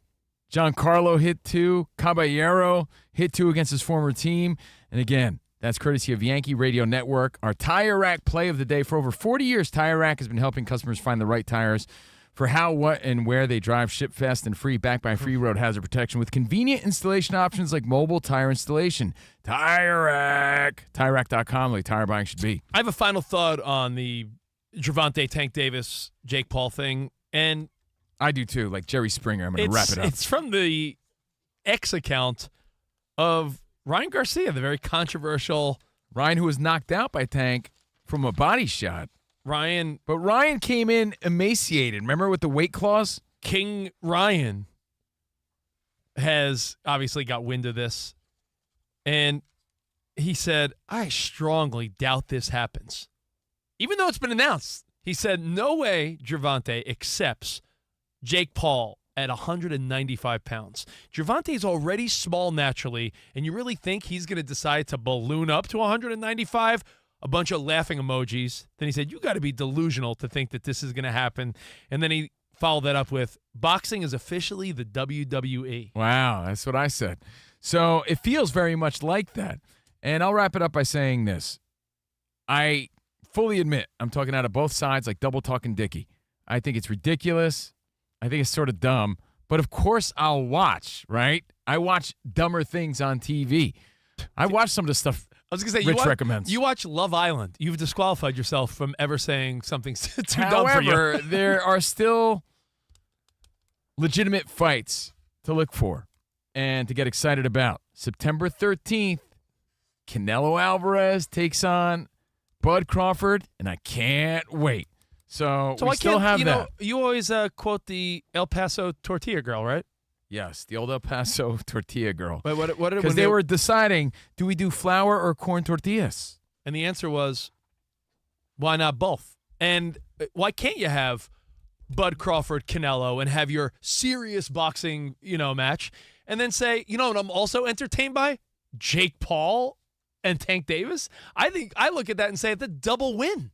Giancarlo hit 2. Caballero hit 2 against his former team. And again, that's courtesy of Yankee Radio Network. Our Tire Rack play of the day. For over 40 years, Tire Rack has been helping customers find the right tires for how, what, and where they drive. Ship fast and free, backed by free road hazard protection with convenient installation options like mobile tire installation. Tire Rack. TireRack.com, like tire buying should be. I have a final thought on the Gervonta Tank Davis, Jake Paul thing. And I do too, like Jerry Springer. I'm going to wrap it up. It's from the X account of Ryan Garcia, the very controversial Ryan, who was knocked out by Tank from a body shot. But Ryan came in emaciated. Remember with the weight clause? King Ryan has obviously got wind of this. And he said, I strongly doubt this happens. Even though it's been announced, he said, no way Gervonta accepts Jake Paul at 195 pounds. Gervonta is already small naturally, and you really think he's going to decide to balloon up to 195? A bunch of laughing emojis. Then he said, you got to be delusional to think that this is going to happen. And then he followed that up with, boxing is officially the WWE. Wow, that's what I said. So it feels very much like that. And I'll wrap it up by saying this. I fully admit I'm talking out of both sides like double talking Dickie. I think it's ridiculous. I think it's sort of dumb. But of course I'll watch, right? I watch dumber things on TV. I watch some of the stuff I was going to say, Rich recommends. You watch Love Island. You've disqualified yourself from ever saying something too dumb for you. However, there are still legitimate fights to look for and to get excited about. September 13th, Canelo Alvarez takes on Bud Crawford, and I can't wait. So we still have that. You always quote the El Paso tortilla girl, right? Yes, the old El Paso tortilla girl. But what Because they were deciding, do we do flour or corn tortillas? And the answer was, why not both? And why can't you have Bud Crawford, Canelo, and have your serious boxing, match, and then say, what I'm also entertained by? Jake Paul and Tank Davis? I look at that and say it's a double win.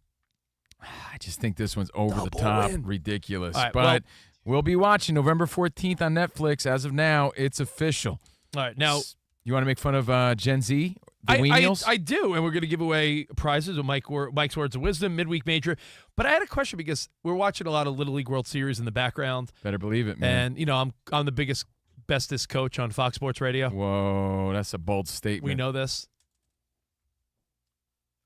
I just think this one's over the top, ridiculous. All right, but we'll be watching November 14th on Netflix. As of now, it's official. All right, now you want to make fun of Gen Z, the weenials? I do, and we're going to give away prizes with Mike's Words of Wisdom, Midweek Major. But I had a question because we're watching a lot of Little League World Series in the background. Better believe it, man. And I'm the bestest coach on Fox Sports Radio. Whoa, that's a bold statement. We know this.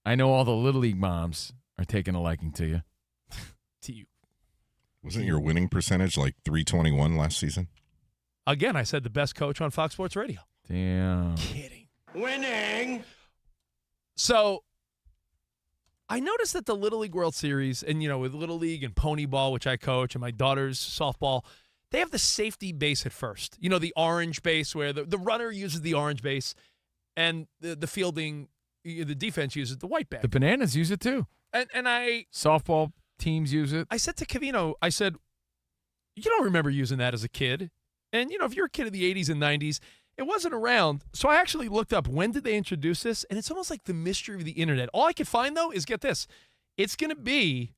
I know all the Little League moms are taking a liking to you. To you. Wasn't your winning percentage like 321 last season? Again, I said the best coach on Fox Sports Radio. Damn. Kidding. Winning. So I noticed that the Little League World Series, and with Little League and Pony Ball, which I coach, and my daughter's softball, they have the safety base at first. The orange base where the runner uses the orange base, and the fielding, the defense uses the white bag. The Bananas use it too. And softball teams use it. I said to Covino, I said, you don't remember using that as a kid. And, if you're a kid of the 80s and 90s, it wasn't around. So I actually looked up, when did they introduce this? And it's almost like the mystery of the internet. All I could find, though, is, get this, it's going to be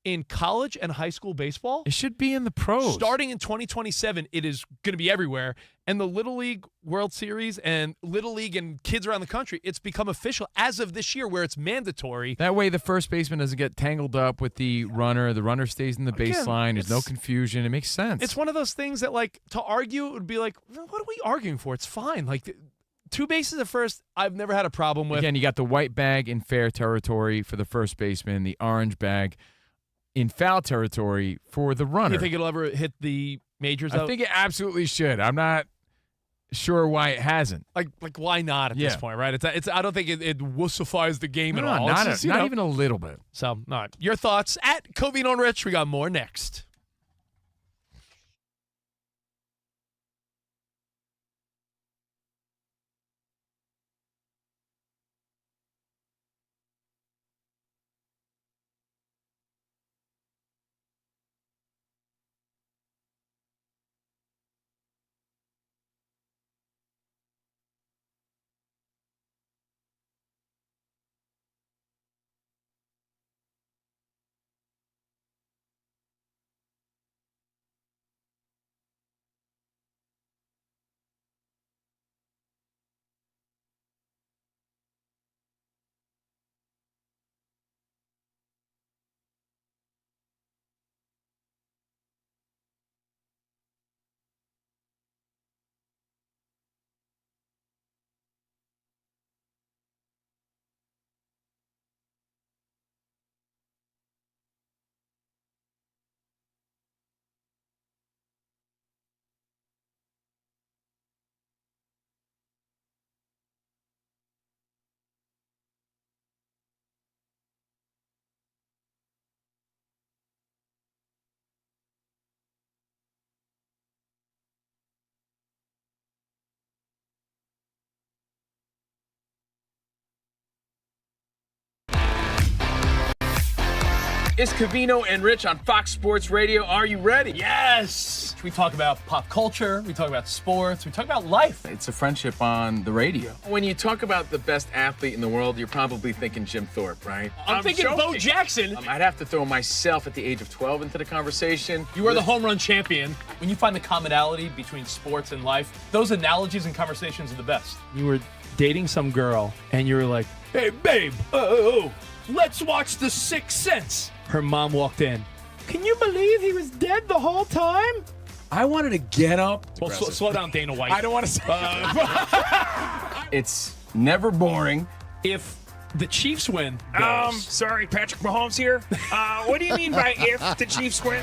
in college and high school baseball. It should be in the pros. Starting in 2027, it is going to be everywhere. And the Little League World Series and Little League and kids around the country, it's become official as of this year where it's mandatory. That way the first baseman doesn't get tangled up with the runner. The runner stays in the baseline. There's no confusion. It makes sense. It's one of those things that, to argue, it would be like, what are we arguing for? It's fine. Two bases at first, I've never had a problem with. Again, you got the white bag in fair territory for the first baseman, the orange bag in foul territory for the runner. You think it'll ever hit the majors? I think it absolutely should. I'm not sure why it hasn't. Like why not at this point, right? It's. I don't think it wussifies the game at all. Not even a little bit. So, all right. Your thoughts at Covino Rich. We got more next. It's Covino and Rich on Fox Sports Radio. Are you ready? Yes! We talk about pop culture, we talk about sports, we talk about life. It's a friendship on the radio. When you talk about the best athlete in the world, you're probably thinking Jim Thorpe, right? I'm thinking Bo Jackson. I'd have to throw myself at the age of 12 into the conversation. You are the home run champion. When you find the commonality between sports and life, those analogies and conversations are the best. You were dating some girl, and you were like, hey, babe, let's watch The Sixth Sense. Her mom walked in. Can you believe he was dead the whole time? I wanted to get up. Well, slow down, Dana White. I don't want to say. It's never boring. If the Chiefs win, Sorry, Patrick Mahomes here. What do you mean by if the Chiefs win?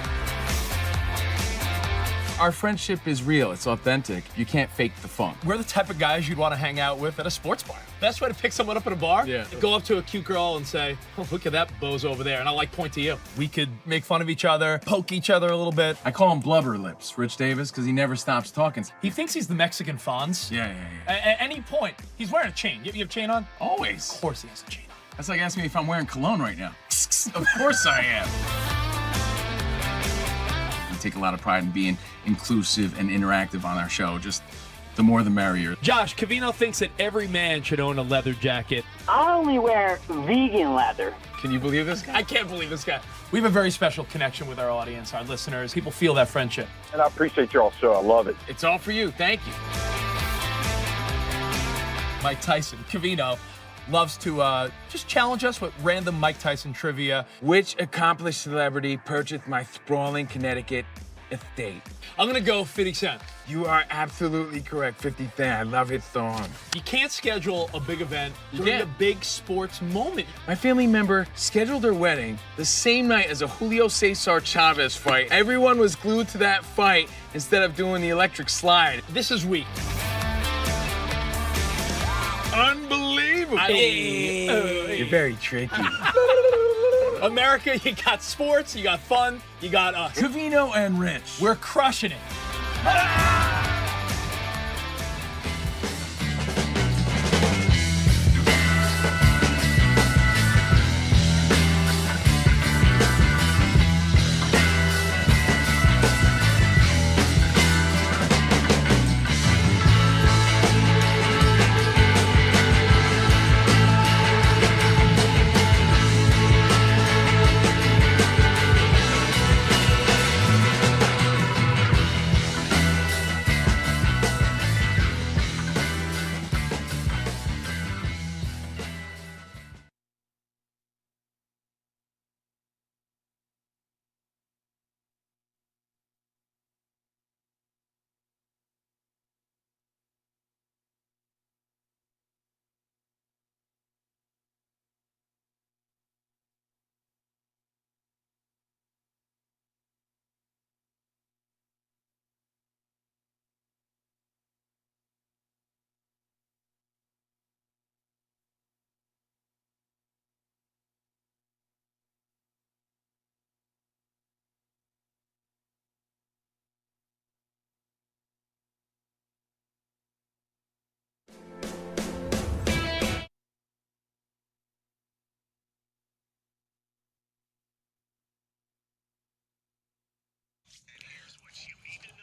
Our friendship is real. It's authentic. You can't fake the fun. we're the type of guys you'd want to hang out with at a sports bar. Best way to pick someone up at a bar? Yeah. Go up to a cute girl and say, oh, look at that bozo over there. And I'll point to you. We could make fun of each other, poke each other a little bit. I call him Blubber Lips, Rich Davis, because he never stops talking. He thinks he's the Mexican Fonz. Yeah. At any point, he's wearing a chain. You have a chain on? Always. Of course he has a chain on. That's like asking me if I'm wearing cologne right now. Of course I am. I take a lot of pride in being inclusive and interactive on our show. Just the more the merrier. Josh, Covino thinks that every man should own a leather jacket. I only wear vegan leather. Can you believe this guy? I can't believe this guy. We have a very special connection with our audience, our listeners. People feel that friendship. And I appreciate y'all so. I love it. It's all for you. Thank you. Mike Tyson, Covino, loves to just challenge us with random Mike Tyson trivia. Which accomplished celebrity purchased my sprawling Connecticut estate? I'm going to go 50 Cent. You are absolutely correct, 50 Cent. I love his song. You can't schedule a big event during can't. a big sports moment. My family member scheduled their wedding the same night as a Julio Cesar Chavez fight. Everyone was glued to that fight instead of doing the electric slide. This is weak. Unbelievable. You're very tricky. America, you got sports, you got fun, you got us. Covino and Rich. We're crushing it.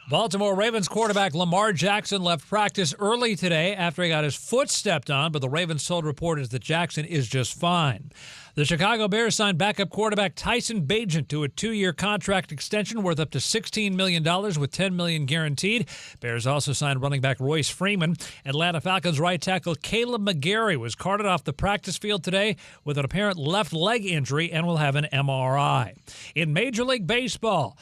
Baltimore Ravens quarterback Lamar Jackson left practice early today after he got his foot stepped on, but the Ravens told reporters that Jackson is just fine. The Chicago Bears signed backup quarterback Tyson Bagent to a 2-year contract extension worth up to $16 million with $10 million guaranteed. Bears also signed running back Royce Freeman. Atlanta Falcons right tackle Caleb McGarry was carted off the practice field today with an apparent left leg injury and will have an MRI. In Major League Baseball,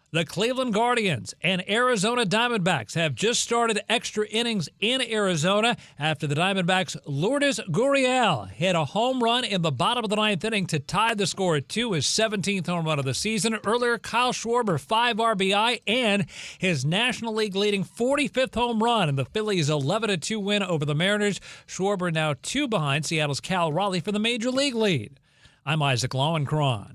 the Cleveland Guardians and Arizona Diamondbacks have just started extra innings in Arizona after the Diamondbacks' Lourdes Gurriel hit a home run in the bottom of the ninth inning to tie the score at 2, his 17th home run of the season. Earlier, Kyle Schwarber, 5 RBI, and his National League leading 45th home run in the Phillies' 11-2 win over the Mariners. Schwarber now 2 behind Seattle's Cal Raleigh for the Major League lead. I'm Isaac Lowenkron.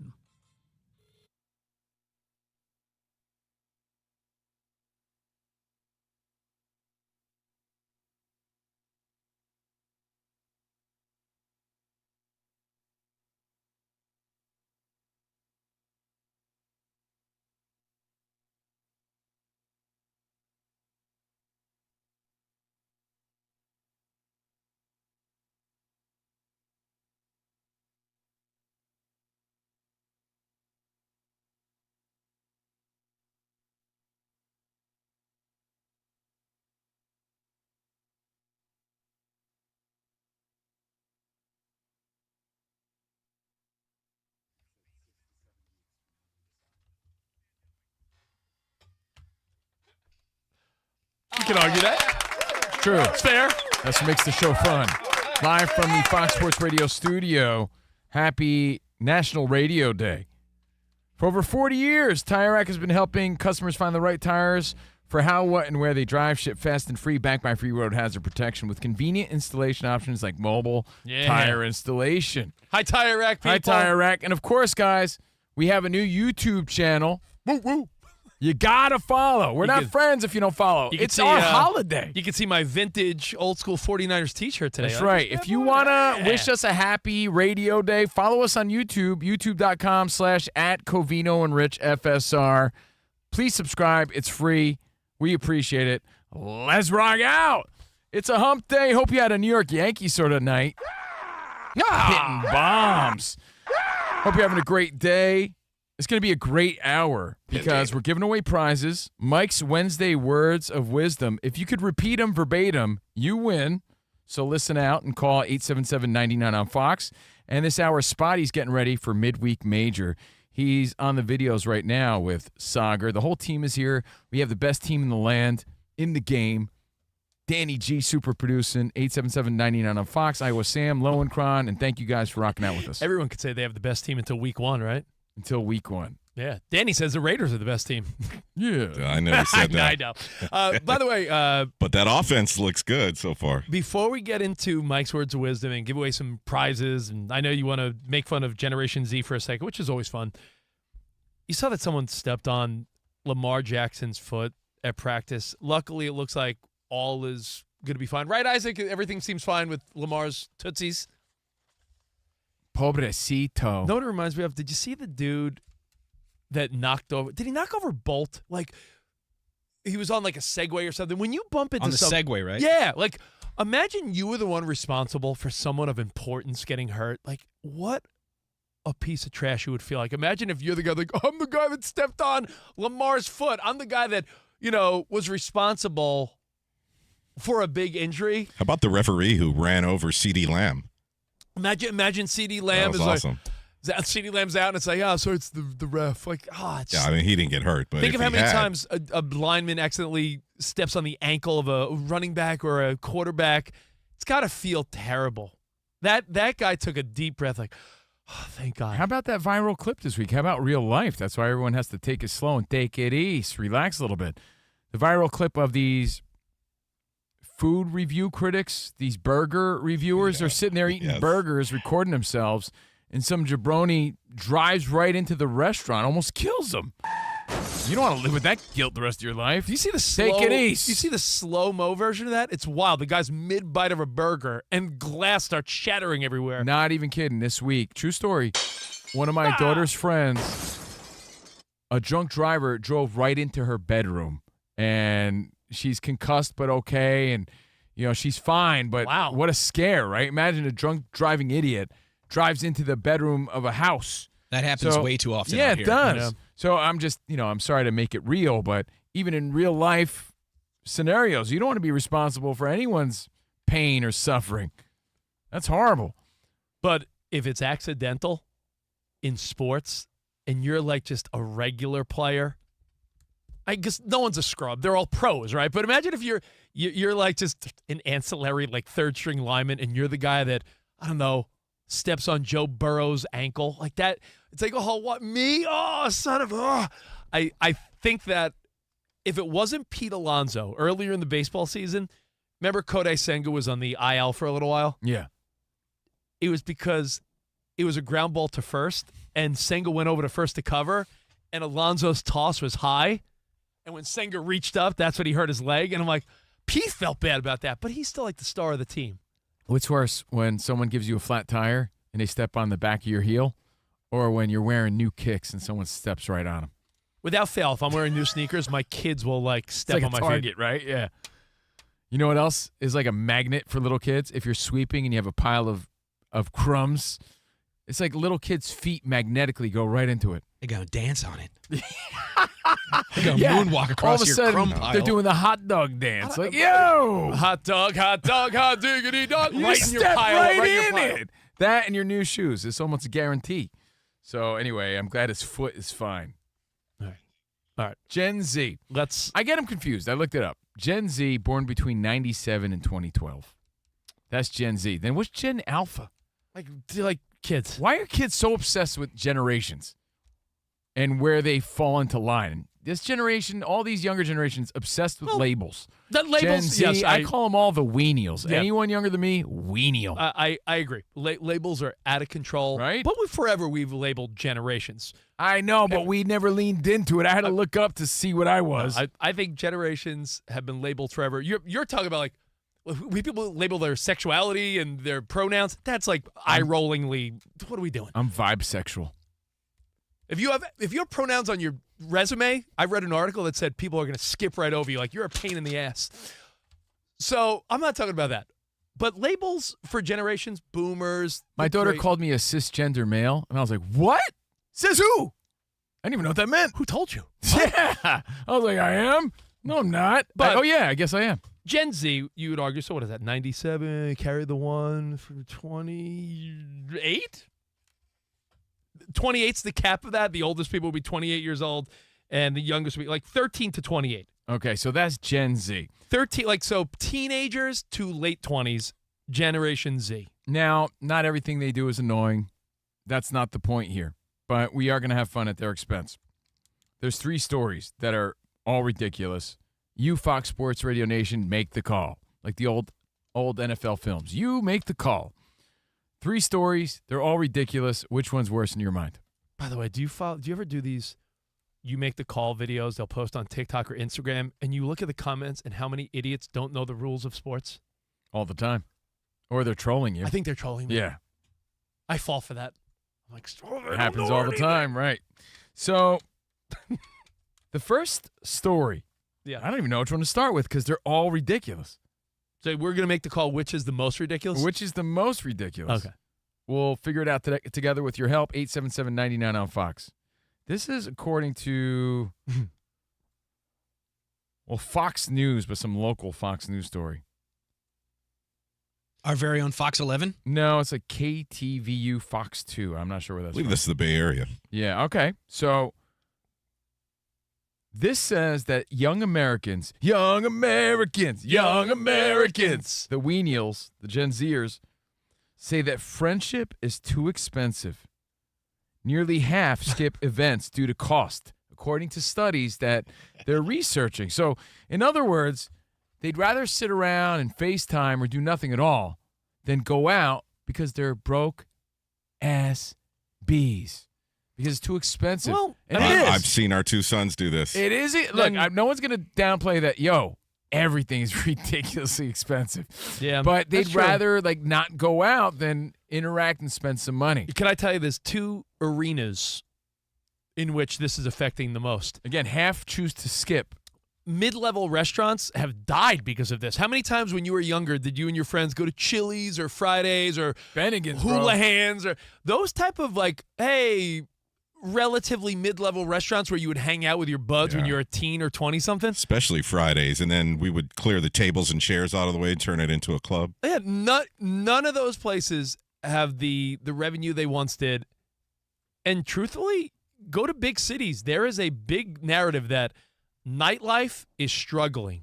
can argue that. True. It's fair. That's what makes the show fun. Live from the Fox Sports Radio studio. Happy National Radio Day. For over 40 years, Tire Rack has been helping customers find the right tires for how, what, and where they drive. Ship fast and free, backed by free road hazard protection with convenient installation options like mobile tire installation. Hi, Tire Rack people. Hi, Tire Rack. And, of course, guys, we have a new YouTube channel. Woo, woo. You got to follow. We're not friends if you don't follow. It's our holiday. You can see my vintage old-school 49ers T-shirt today. That's right. If you want to wish us a happy radio day, follow us on YouTube, youtube.com/@Covino and Rich FSR. Please subscribe. It's free. We appreciate it. Let's rock out. It's a hump day. Hope you had a New York Yankees sort of night. Hitting bombs. Hope you're having a great day. It's going to be a great hour because we're giving away prizes. Mike's Wednesday Words of Wisdom. If you could repeat them verbatim, you win. So listen out and call 877-99 on Fox. And this hour, Spotty's getting ready for Midweek Major. He's on the videos right now with Sagar. The whole team is here. We have the best team in the land, in the game. Danny G super producing, 877-99 on Fox. Iowa Sam, Lowenkron, and thank you guys for rocking out with us. Everyone could say they have the best team until week 1, right? Until week 1. Yeah. Danny says the Raiders are the best team. Yeah. I never said that. I know. By the way. But that offense looks good so far. Before we get into Mike's Words of Wisdom and give away some prizes, and I know you want to make fun of Generation Z for a second, which is always fun. You saw that someone stepped on Lamar Jackson's foot at practice. Luckily, it looks like all is going to be fine. Right, Isaac? Everything seems fine with Lamar's tootsies. Pobrecito. Know what it reminds me of? Did you see the dude that knocked over? Did he knock over Bolt? Like, he was on like a Segway or something. When you bump into on the Segway, right? Yeah. Like, imagine you were the one responsible for someone of importance getting hurt. Like, what a piece of trash you would feel like. Imagine if you're the guy, like, I'm the guy that stepped on Lamar's foot. I'm the guy that, was responsible for a big injury. How about the referee who ran over CeeDee Lamb? Imagine CeeDee Lamb is awesome. CeeDee Lamb's out, and it's like, so it's the ref. Like, it's yeah, I mean, he didn't get hurt, but think of how many times a lineman accidentally steps on the ankle of a running back or a quarterback. It's got to feel terrible. That guy took a deep breath, like, thank God. How about that viral clip this week? How about real life? That's why everyone has to take it slow and take it easy, relax a little bit. The viral clip of these food review critics, these burger reviewers, they're sitting there eating burgers, recording themselves, and some jabroni drives right into the restaurant, almost kills them. You don't want to live with that guilt the rest of your life. Do you see the Take it easy. You see the slow-mo version of that? It's wild. The guy's mid-bite of a burger, and glass starts shattering everywhere. Not even kidding. This week, true story, one of my daughter's friends, a drunk driver drove right into her bedroom, and she's concussed but okay, and she's fine, but what a scare, right? Imagine a drunk driving idiot drives into the bedroom of a house. That happens way too often Yeah, out here. it does. So I'm just, I'm sorry to make it real, but even in real life scenarios, you don't want to be responsible for anyone's pain or suffering. That's horrible. But if it's accidental in sports and you're like just a regular player, I guess no one's a scrub. They're all pros, right? But imagine if you're like just an ancillary, like third string lineman, and you're the guy that, I don't know, steps on Joe Burrow's ankle like that. It's like, oh, what, me? Oh, son of a. I think that if it wasn't Pete Alonso earlier in the baseball season, remember Kodai Senga was on the IL for a little while? Yeah. It was because it was a ground ball to first, and Senga went over to first to cover, and Alonso's toss was high. And when Senga reached up, that's when he hurt his leg. And I'm like, Pete felt bad about that, but he's still like the star of the team. What's worse, when someone gives you a flat tire and they step on the back of your heel, or when you're wearing new kicks and someone steps right on them? Without fail, if I'm wearing new sneakers, my kids will step it's like on my target, feet. Right? Yeah. You know what else is like a magnet for little kids? If you're sweeping and you have a pile of crumbs, it's like little kids' feet magnetically go right into it. They go dance on it. They go moonwalk across all of a your sudden, crumb pile. They're doing the hot dog dance. Like, yo! Hot dog, hot diggity dog. You Right in your step pile. right in your in pile. it. That and your new shoes. It's almost a guarantee. So anyway, I'm glad his foot is fine. All right. Gen Z. I get them confused. I looked it up. Gen Z, born between 97 and 2012. That's Gen Z. Then what's Gen Alpha? Like kids. Why are kids so obsessed with generations and where they fall into line? This generation, all these younger generations, obsessed with labels. That labels, Gen Z, yes, I call them all the weenials. Yeah. Anyone younger than me, weenial. I agree. Labels are out of control. Right? But forever we've labeled generations. I know, but we never leaned into it. I had to look up to see what I was. I think generations have been labeled forever. You're talking about like we people label their sexuality and their pronouns. That's like eye-rollingly. What are we doing? I'm vibe sexual. If you have pronouns on your resume, I read an article that said people are going to skip right over you, like you're a pain in the ass. So I'm not talking about that. But labels for generations, boomers. My daughter called me a cisgender male, and I was like, what? Says who? I didn't even know what that meant. Who told you? Yeah. I was like, I am? No, I'm not. But oh, yeah, I guess I am. Gen Z, you would argue, so what is that, 97, carry the one for 28? 28's the cap of that. The oldest people will be 28 years old, and the youngest will be like 13 to 28. Okay, so that's Gen Z. 13, so teenagers to late 20s, Generation Z. Now, not everything they do is annoying. That's not the point here. But we are going to have fun at their expense. There's 3 stories that are all ridiculous. You, Fox Sports Radio Nation, make the call. Like the old NFL films. You make the call. 3 stories. They're all ridiculous. Which one's worse in your mind? By the way, do you ever do these you make the call videos they'll post on TikTok or Instagram, and you look at the comments and how many idiots don't know the rules of sports? All the time. Or they're trolling you. I think they're trolling me. Yeah. I fall for that. I'm like, it happens all the time, right? So, the first story, I don't even know which one to start with because they're all ridiculous. So we're going to make the call, which is the most ridiculous? Which is the most ridiculous. Okay. We'll figure it out together with your help, 877-99 on Fox. This is according to, Fox News, but some local Fox News story. Our very own Fox 11? No, it's like KTVU Fox 2. I'm not sure where that's I believe from. this is the Bay Area. Yeah, okay. So this says that young Americans, the weenials, the Gen Zers, say that friendship is too expensive. Nearly half skip events due to cost, according to studies that they're researching. So, in other words, they'd rather sit around and FaceTime or do nothing at all than go out because they're broke-ass bees. Because it's too expensive. Well, and it is. I've seen our 2 sons do this. It is. Look, no one's going to downplay that. Everything is ridiculously expensive. Yeah, but they'd that's true. rather not go out than interact and spend some money. Can I tell you, there's 2 arenas in which this is affecting the most. Again, half choose to skip. Mid-level restaurants have died because of this. How many times when you were younger did you and your friends go to Chili's or Fridays or Bennigan's, Houlihan's or those type of relatively mid-level restaurants where you would hang out with your buds when you were a teen or 20-something? Especially Fridays, and then we would clear the tables and chairs out of the way and turn it into a club. Yeah, none of those places have the revenue they once did. And truthfully, go to big cities. There is a big narrative that nightlife is struggling.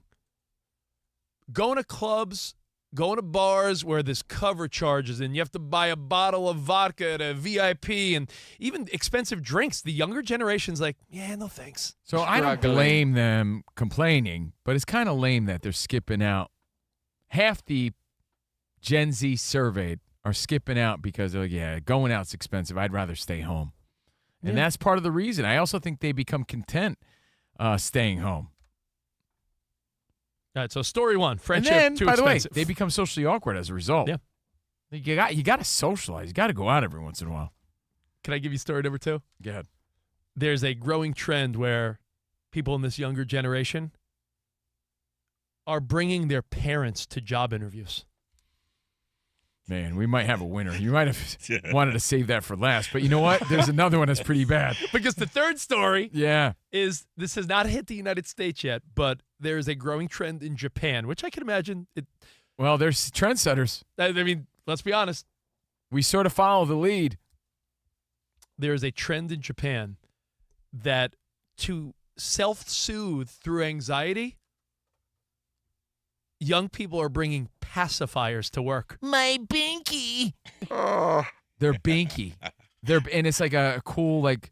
Going to clubs, going to bars where there's cover charges and you have to buy a bottle of vodka at a VIP and even expensive drinks. The younger generation's like, yeah, no thanks. So I don't blame them complaining, but it's kind of lame that they're skipping out. Half the Gen Z surveyed are skipping out because they're like, going out's expensive. I'd rather stay home. And that's part of the reason. I also think they become content staying home. All right, so story 1, friendship and then, too by expensive. the way, they become socially awkward as a result. Yeah. You got to socialize. You got to go out every once in a while. Can I give you story number 2? Go ahead. There's a growing trend where people in this younger generation are bringing their parents to job interviews. Man, we might have a winner. You might have wanted to save that for last, but you know what? There's another one that's pretty bad. Because the third story Yeah. is this has not hit the United States yet, but there is a growing trend in Japan, which I can imagine. Well, there's trendsetters. I mean, let's be honest. We sort of follow the lead. There is a trend in Japan that to self-soothe through anxiety, young people are bringing pacifiers to work. My binky. They're binky. And it's like a cool, like,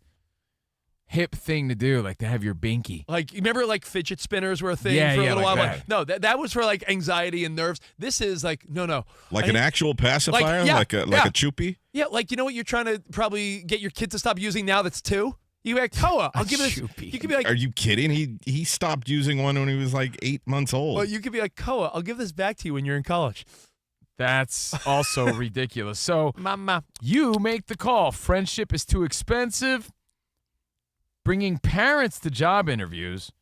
hip thing to do, like to have your binky. Like, you remember like fidget spinners were a thing Yeah, for a yeah, little like while? that. Like, no, that was for like anxiety and nerves. This is like, no. Like an actual pacifier? Like a choopy? Yeah, like, you know what you're trying to probably get your kid to stop using now that's 2? You be like, Koa, I'll give this. Choopy. You could be like, Are you kidding? He stopped using one when he was like 8 months old. well, you could be like, Koa, I'll give this back to you when you're in college. That's also ridiculous. So, Mama. you make the call. Friendship is too expensive. Bringing parents to job interviews,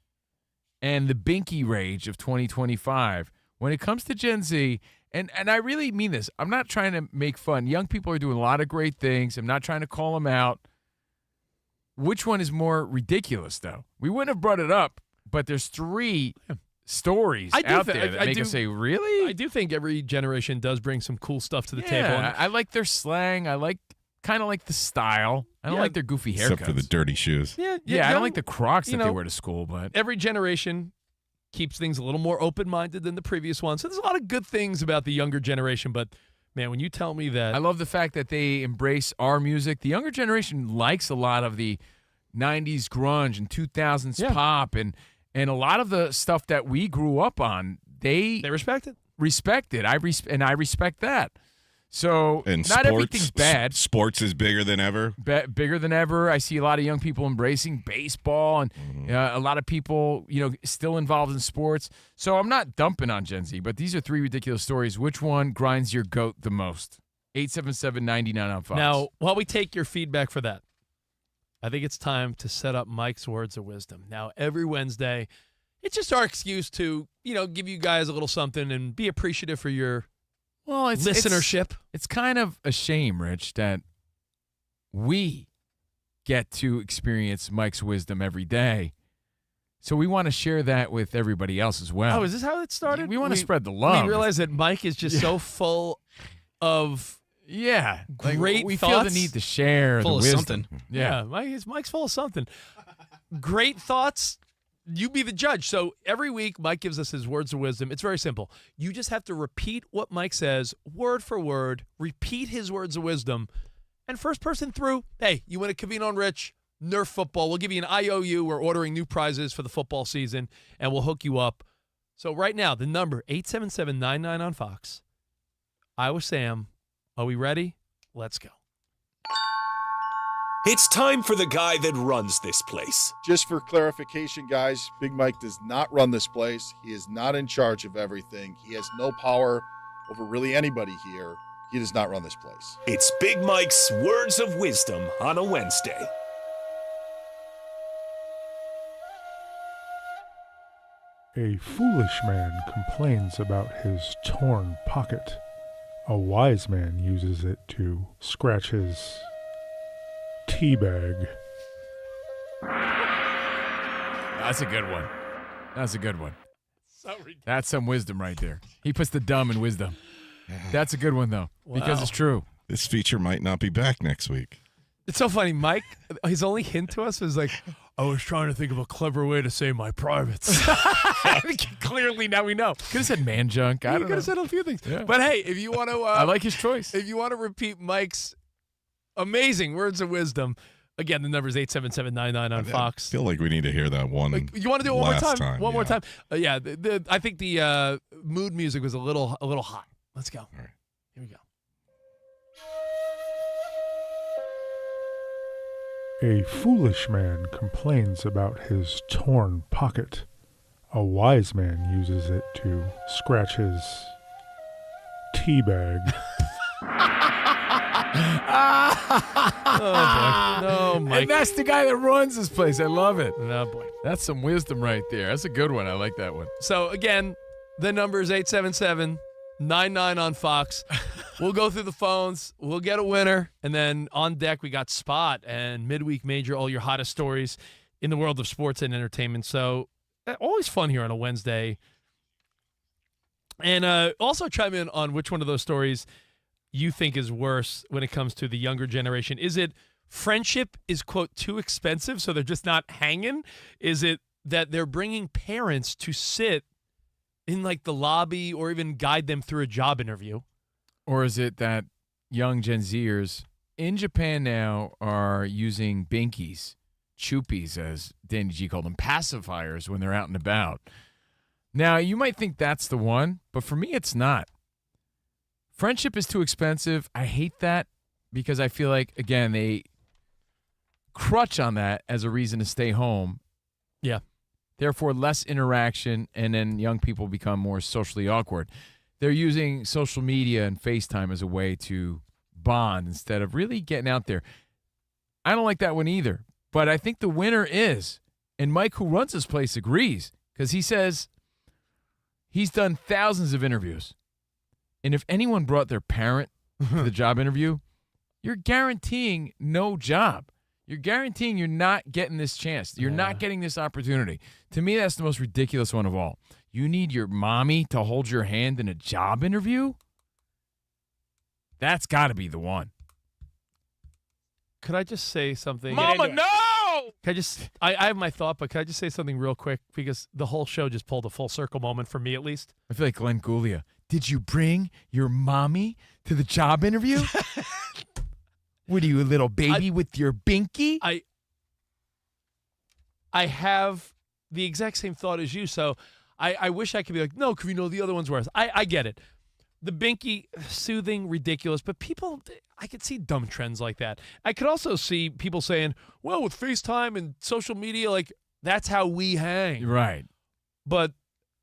and the binky rage of 2025. When it comes to Gen Z, and I really mean this, I'm not trying to make fun. Young people are doing a lot of great things. I'm not trying to call them out. Which one is more ridiculous, though? We wouldn't have brought it up, but there's 3 stories out there that make us say, really? I do think every generation does bring some cool stuff to the table. Yeah, I like their slang. I kind of like the style. I don't like their goofy haircuts. Except for the dirty shoes. Yeah, I don't like the Crocs that they wear to school, but every generation keeps things a little more open-minded than the previous one. So there's a lot of good things about the younger generation, but man, when you tell me that... I love the fact that they embrace our music. The younger generation likes a lot of the 90s grunge and 2000s pop and a lot of the stuff that we grew up on. They respect it. I respect that. So and not sports, everything's bad. Sports is bigger than ever. Bigger than ever. I see a lot of young people embracing baseball and a lot of people, still involved in sports. So I'm not dumping on Gen Z, but these are 3 ridiculous stories. Which one grinds your goat the most? 877-99 on Fox. Now, while we take your feedback for that, I think it's time to set up Mike's Words of Wisdom. Now, every Wednesday, it's just our excuse to, give you guys a little something and be appreciative for your listenership. It's kind of a shame, Rich, that we get to experience Mike's wisdom every day. So we want to share that with everybody else as well. Oh, is this how it started? We want to spread the love. We realize that Mike is just so full of great we thoughts. feel the need to share full the of wisdom. something. Yeah, Mike's full of something. Great thoughts. You be the judge. So every week, Mike gives us his words of wisdom. It's very simple. You just have to repeat what Mike says, word for word, repeat his words of wisdom. And first person through, hey, you win a Covino Rich Nerf football. We'll give you an IOU. We're ordering new prizes for the football season, and we'll hook you up. So right now, the number, 877-99 on Fox. I was Sam. Are we ready? Let's go. It's time for the guy that runs this place. Just for clarification, guys, Big Mike does not run this place. He is not in charge of everything. He has no power over really anybody here. He does not run this place. It's Big Mike's Words of Wisdom on a Wednesday. A foolish man complains about his torn pocket. A wise man uses it to scratch his tea bag. That's a good one. That's some wisdom right there. He puts the dumb in wisdom. That's a good one, though, because it's true. This feature might not be back next week. It's so funny. Mike, his only hint to us was like, I was trying to think of a clever way to say my privates. Clearly, now we know. Could have said man junk. I don't know. Could have said a few things. Yeah. But hey, if you want to... I like his choice. If you want to repeat Mike's amazing words of wisdom, again, the number is 877-99 on Fox. I feel like we need to hear that one. You want to do it one more time? time One more time. I think the mood music was a little hot. Let's go. All right. Here we go. A foolish man complains about his torn pocket. A wise man uses it to scratch his tea bag. Oh, boy. No, Mike. And that's the guy that runs this place. I love it. Oh, boy. That's some wisdom right there. That's a good one. I like that one. So, again, the number is 877-99 on Fox. We'll go through the phones. We'll get a winner. And then on deck, we got Spot and Midweek Major, all your hottest stories in the world of sports and entertainment. So, always fun here on a Wednesday. And also chime in on which one of those stories you think is worse when it comes to the younger generation. Is it friendship is, quote, too expensive, so they're just not hanging? Is it that they're bringing parents to sit in like the lobby or even guide them through a job interview. Or is it that young Gen Zers in Japan now are using binkies, chuppies, as Danny G called them, pacifiers when they're out and about? Now, you might think that's the one, but for me, it's not. Friendship is too expensive. I hate that because I feel like, again, they crutch on that as a reason to stay home. Yeah. Therefore, less interaction, and then young people become more socially awkward. They're using social media and FaceTime as a way to bond instead of really getting out there. I don't like that one either, but I think the winner is, and Mike, who runs this place, agrees, because he says he's done thousands of interviews, and if anyone brought their parent to the job interview, you're guaranteeing no job. You're guaranteeing you're not getting this chance. You're not getting this opportunity. To me, that's the most ridiculous one of all. You need your mommy to hold your hand in a job interview? That's got to be the one. Could I just say something? Mama, no! Can I just, I have my thought, but can I just say something real quick? Because the whole show just pulled a full circle moment for me, at least. I feel like Glenn Guglia. Did you bring your mommy to the job interview? What are you, a little baby with your binky? I have the exact same thought as you, so I wish I could be like, no, Covino, the other one's worse. I get it. The binky, soothing, ridiculous, but people, I could see dumb trends like that. I could also see people saying, well, with FaceTime and social media, like, that's how we hang. Right. But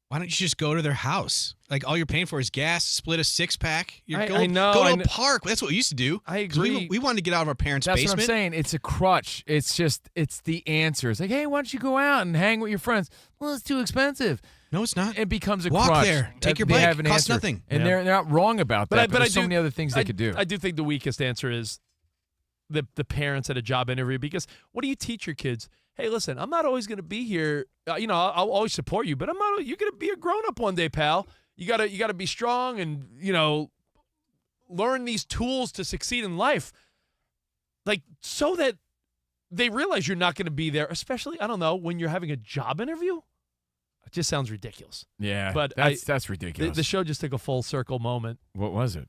why don't you just go to their house? Like, all you're paying for is gas, split a six-pack. I know. Go to a park. That's what we used to do. I agree. We wanted to get out of our parents' basement. That's what I'm saying. It's a crutch. It's the answer. It's like, hey, why don't you go out and hang with your friends? Well, it's too expensive. No, it's not. It becomes a Walk crutch. there. Take your They bike. have an Costs answer. nothing. And they're not wrong about that, but there's so many other things they could do. I do think the weakest answer is the parents at a job interview, because what do you teach your kids? Hey, listen, I'm not always going to be here. I'll always support you, but you're going to be a grown-up one day, pal. You gotta be strong and, learn these tools to succeed in life. Like, so that they realize you're not going to be there, especially, I don't know, when you're having a job interview. It just sounds ridiculous. Yeah, but that's ridiculous. The show just took a full circle moment. What was it?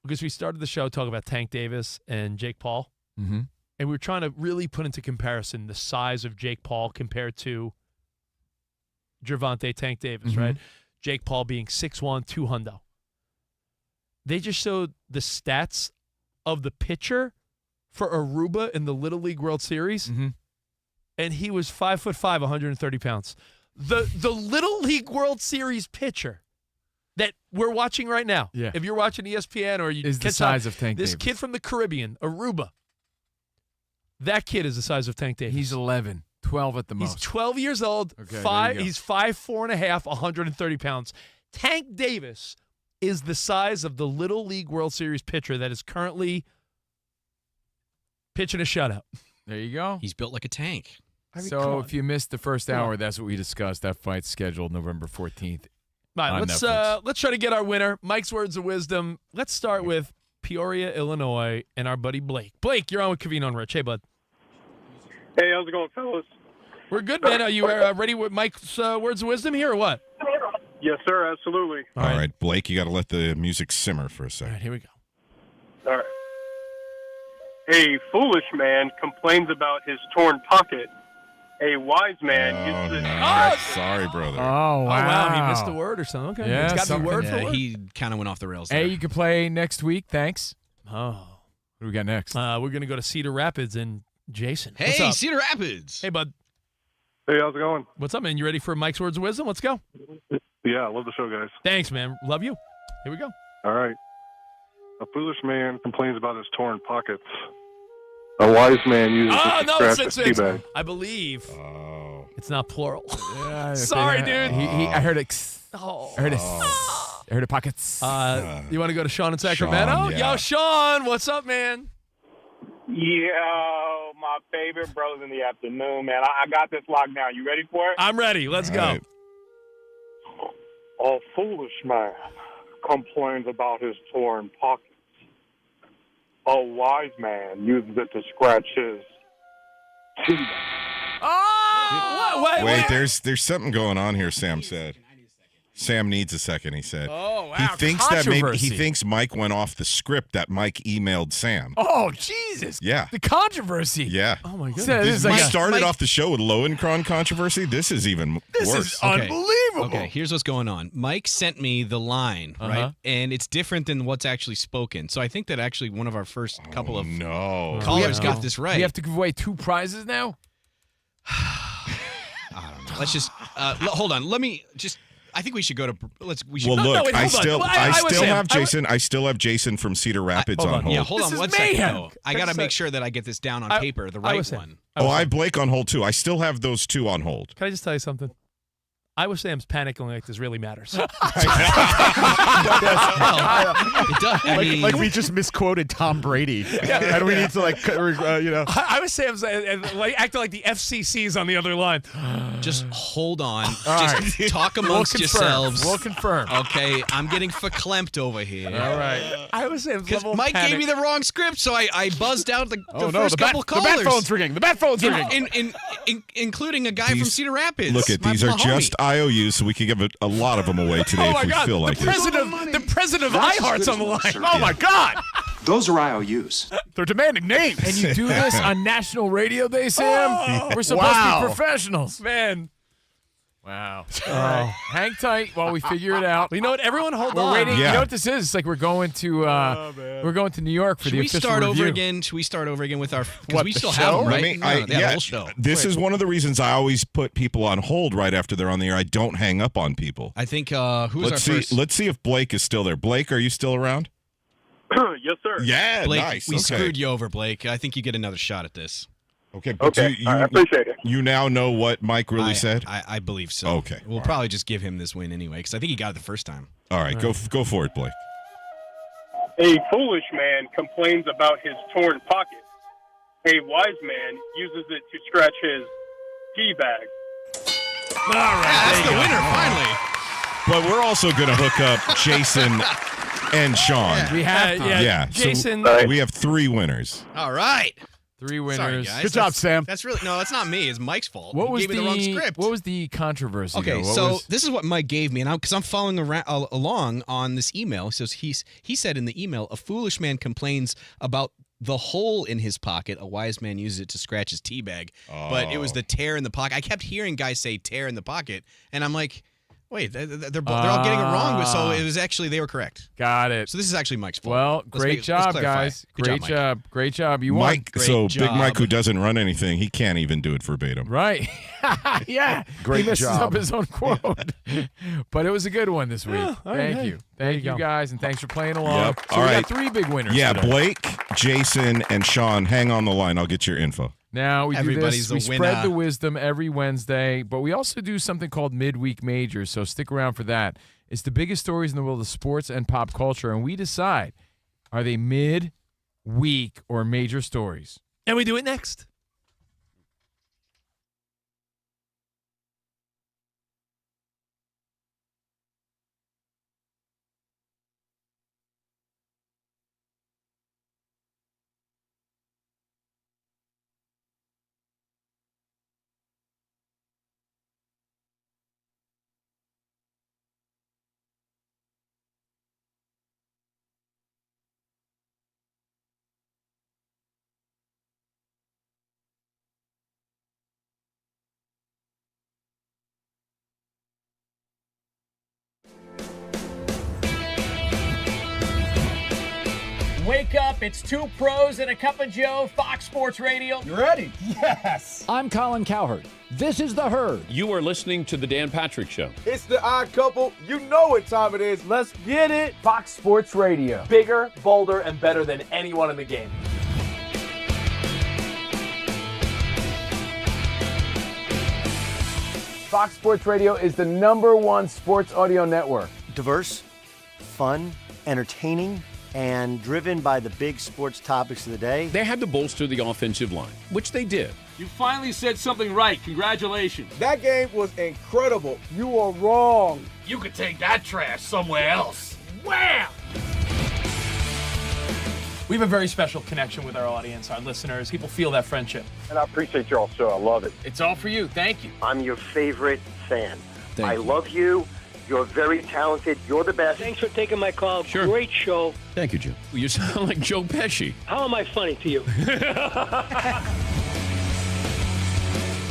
Because we started the show talking about Tank Davis and Jake Paul. Mm-hmm. And we were trying to really put into comparison the size of Jake Paul compared to Gervonta Tank Davis, right? Jake Paul being 6'1", 200. They just showed the stats of the pitcher for Aruba in the Little League World Series, and he was 5'5", 130 pounds. The Little League World Series pitcher that we're watching right now, if you're watching ESPN or you is the size of Tank Davis. This kid from the Caribbean, Aruba, that kid is the size of Tank Davis. He's 11, 12 at the most. He's 12 years old. Okay, he's 5'4.5", 130 pounds. Tank Davis is the size of the Little League World Series pitcher that is currently pitching a shutout. There you go. He's built like a tank. So if you missed the first hour, that's what we discussed. That fight's scheduled November 14th. All right, let's try to get our winner. Mike's words of wisdom. Let's start with Peoria, Illinois, and our buddy Blake. Blake, you're on with Covino and Rich. Hey, bud. Hey, how's it going, fellas? We're good, man. Are you ready with Mike's words of wisdom here or what? Yes, sir, absolutely. All right, Blake, you got to let the music simmer for a second. All right, here we go. All right. A foolish man complains about his torn pocket. A wise man uses it. Sorry, brother. Oh, wow. He missed a word or something. Okay. Yeah, it's got to be word for word. He kind of went off the rails Hey, there. you can play next week. Thanks. Oh. What do we got next? We're going to go to Cedar Rapids and Jason. Hey, What's up? Cedar Rapids. Hey, bud. Hey, how's it going? What's up, man? You ready for Mike's words of wisdom? Let's go. Yeah, I love the show, guys. Thanks, man. Love you. Here we go. All right. A foolish man complains about his torn pockets. A wise man uses it to scratch his tea bag. I believe it's not plural. Yeah, Sorry, dude. I heard it. Oh. I heard it. I heard it pockets. You want to go to Sean in Sacramento? Sean, yeah. Yo, Sean, what's up, man? Yo, my favorite brothers in the afternoon, man. I got this locked down. You ready for it? I'm ready. Let's go. Right. A foolish man complains about his torn pockets. A wise man uses it to scratch his tea bag. Oh! Wait, there's something going on here, Sam said. Sam needs a second, he said. Oh, wow. He thinks that maybe Controversy. he thinks Mike went off the script that Mike emailed Sam. Oh, Jesus. Yeah. The controversy. Yeah. Oh, my goodness. This is We like a- started off the show with Lowenkron controversy. This is even This worse. is unbelievable. Okay, here's what's going on. Mike sent me the line, right? And it's different than what's actually spoken. So I think that actually one of our first couple of callers got this right. We have to give away 2 prizes now? I don't know. Let's just hold on. Let me just. I think we should go to. We should. Well, look, wait, I hold on. still, Well, I was still Sam. have Jason. I still have Jason from Cedar Rapids hold on on. hold. Yeah, hold This on one is second. mayhem. Though. I got to make sure that I get this down on paper, the I right was Sam. one. Oh, I have Blake on hold too. I still have those 2 on hold. Can I just tell you something? I wish Sam's panicking like this really matters. It does. I mean, Like we just misquoted Tom Brady, and we need to I was Sam's like acting like the FCC's on the other line. just hold on. All Just right. talk We'll amongst confirm. yourselves. We'll confirm. Okay, I'm getting verklempt over here. All right. I was Sam's Because level of Mike panic. gave me the wrong script, so I buzzed out the first couple the callers. bat phone's ringing. The bat phone's ringing. Including a guy from Cedar Rapids. Look at my these are homie. just IOUs, so we can give a lot of them away today Oh if my we God! feel like the it. president of iHeart's on the line. Oh my God! Those are IOUs. They're demanding names. And you do this on National Radio Day, Sam? We're supposed to be professionals. Man. Wow. Hang tight while we figure it out. You know what? Everyone hold We're on. waiting. Yeah. You know what this is? It's like we're going to New York for Should the we official start review. over again? Should we start over again with our? Because What, we the still show? have them, Let right? me- No, I- they have yeah, the whole show. This is one of the reasons I always put people on hold right after they're on the air. I don't hang up on people. I think who's Let's our see. first? Let's see if Blake is still there. Blake, are you still around? Yes, sir. Yeah, Blake, nice. we Okay. screwed you over, Blake. I think you get another shot at this. Okay, but Okay, you, all right, I appreciate it. You now know what Mike really said? I believe so. Okay. We'll probably just give him this win anyway, because I think he got it the first time. All right, go for it, Blake. A foolish man complains about his torn pocket. A wise man uses it to scratch his tea bag. All right. That's the winner, finally. But we're also going to hook up Jason and Sean. We have to. Yeah. Jason. So we have 3 winners. All right. 3 winners. Sorry, guys. Good job, Sam. That's really that's not me. It's Mike's fault. What He was gave me the wrong script. What was the controversy? Okay, though? What so was- this is what Mike gave me, and because I'm following along on this email. So he said in the email, a foolish man complains about the hole in his pocket. A wise man uses it to scratch his tea bag. But it was the tear in the pocket. I kept hearing guys say tear in the pocket, and I'm like, wait, they're all getting it wrong. But so it was actually they were correct. Got it. So this is actually Mike's fault. Well, Let's great job, clarify. guys. Good Great Mike. job. Great job. You Mike, Great so job. Big Mike, who doesn't run anything, he can't even do it verbatim. won. Right. Yeah. Great he messes job. up his own quote. But it was a good one this week. all right, Thank hey, you. there Thank you you go. guys, and thanks for playing along. Yep. So All we right. got 3 big winners Yeah, today. Blake, Jason, and Sean, hang on the line. I'll get your info. Now we Everybody's do this. We a spread winner. the wisdom every Wednesday, but we also do something called Midweek Majors, so stick around for that. It's the biggest stories in the world of sports and pop culture, and we decide, are they mid-week or major stories? And we do it next. Wake up, it's 2 pros and a cup of Joe, Fox Sports Radio. You ready? Yes. I'm Colin Cowherd. This is The Herd. You are listening to The Dan Patrick Show. It's the odd couple. You know what time it is. Let's get it. Fox Sports Radio. Bigger, bolder, and better than anyone in the game. Fox Sports Radio is the #1 sports audio network. Diverse, fun, entertaining, and driven by the big sports topics of the day. They had to bolster the offensive line, which they did. You finally said something right. Congratulations. That game was incredible. You are wrong. You could take that trash somewhere else. Wham! We have a very special connection with our audience, our listeners. People feel that friendship. And I appreciate y'all so. I love it. It's all for you. Thank you. I'm your favorite fan. Thank I you. love you, You're very talented. You're the best. Thanks for taking my call. Sure. Great show. Thank you, Jim. You sound like Joe Pesci. How am I funny to you?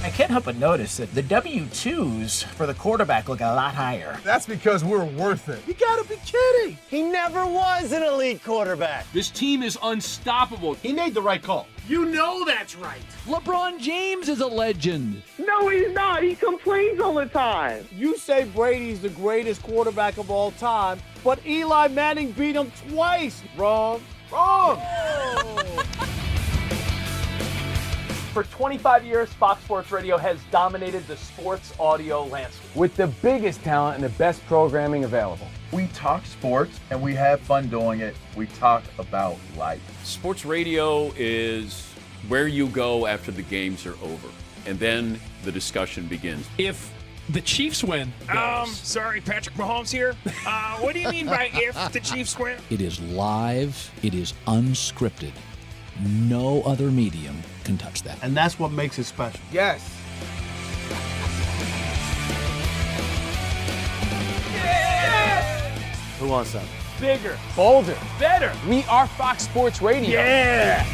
I can't help but notice that the W-2s for the quarterback look a lot higher. That's because we're worth it. You gotta be kidding. He never was an elite quarterback. This team is unstoppable. He made the right call. You know that's right. LeBron James is a legend. No, he's not. He complains all the time. You say Brady's the greatest quarterback of all time, but Eli Manning beat him twice. Wrong. Wrong. For 25 years, Fox Sports Radio has dominated the sports audio landscape with the biggest talent and the best programming available. We talk sports and we have fun doing it. We talk about life. Sports radio is where you go after the games are over, and then the discussion begins. If the Chiefs win, Sorry, Patrick Mahomes here. What do you mean by if the Chiefs win? It is live. It is unscripted. No other medium can touch that. And that's what makes it special. Yes. Who wants some? Bigger, bolder, better. We are Fox Sports Radio. Yeah.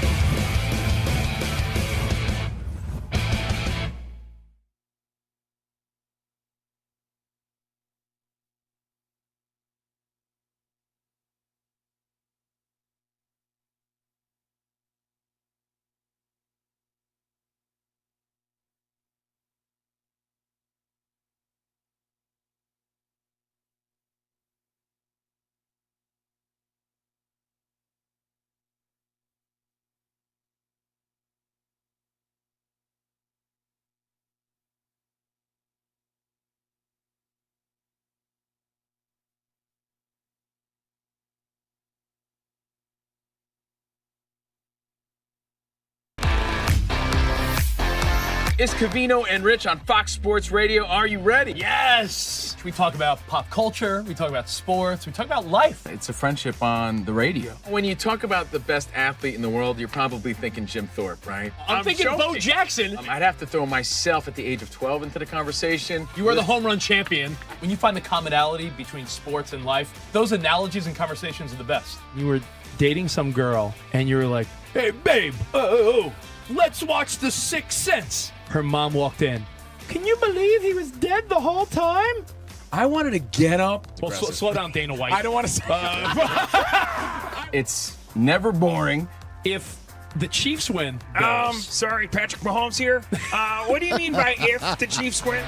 It's Covino and Rich on Fox Sports Radio. Are you ready? Yes. We talk about pop culture. We talk about sports. We talk about life. It's a friendship on the radio. When you talk about the best athlete in the world, you're probably thinking Jim Thorpe, right? I'm thinking Bo Jackson. I'd have to throw myself at the age of 12 into the conversation. You are the home run champion. When you find the commonality between sports and life, those analogies and conversations are the best. you were dating some girl, and you were like, Hey, babe. Let's watch The Sixth Sense. her mom walked in. Can you believe he was dead the whole time? I wanted to get up. Well, slow down, Dana White. I don't want to say. It's never boring. If the Chiefs win, Sorry, Patrick Mahomes here. What do you mean by if the Chiefs win?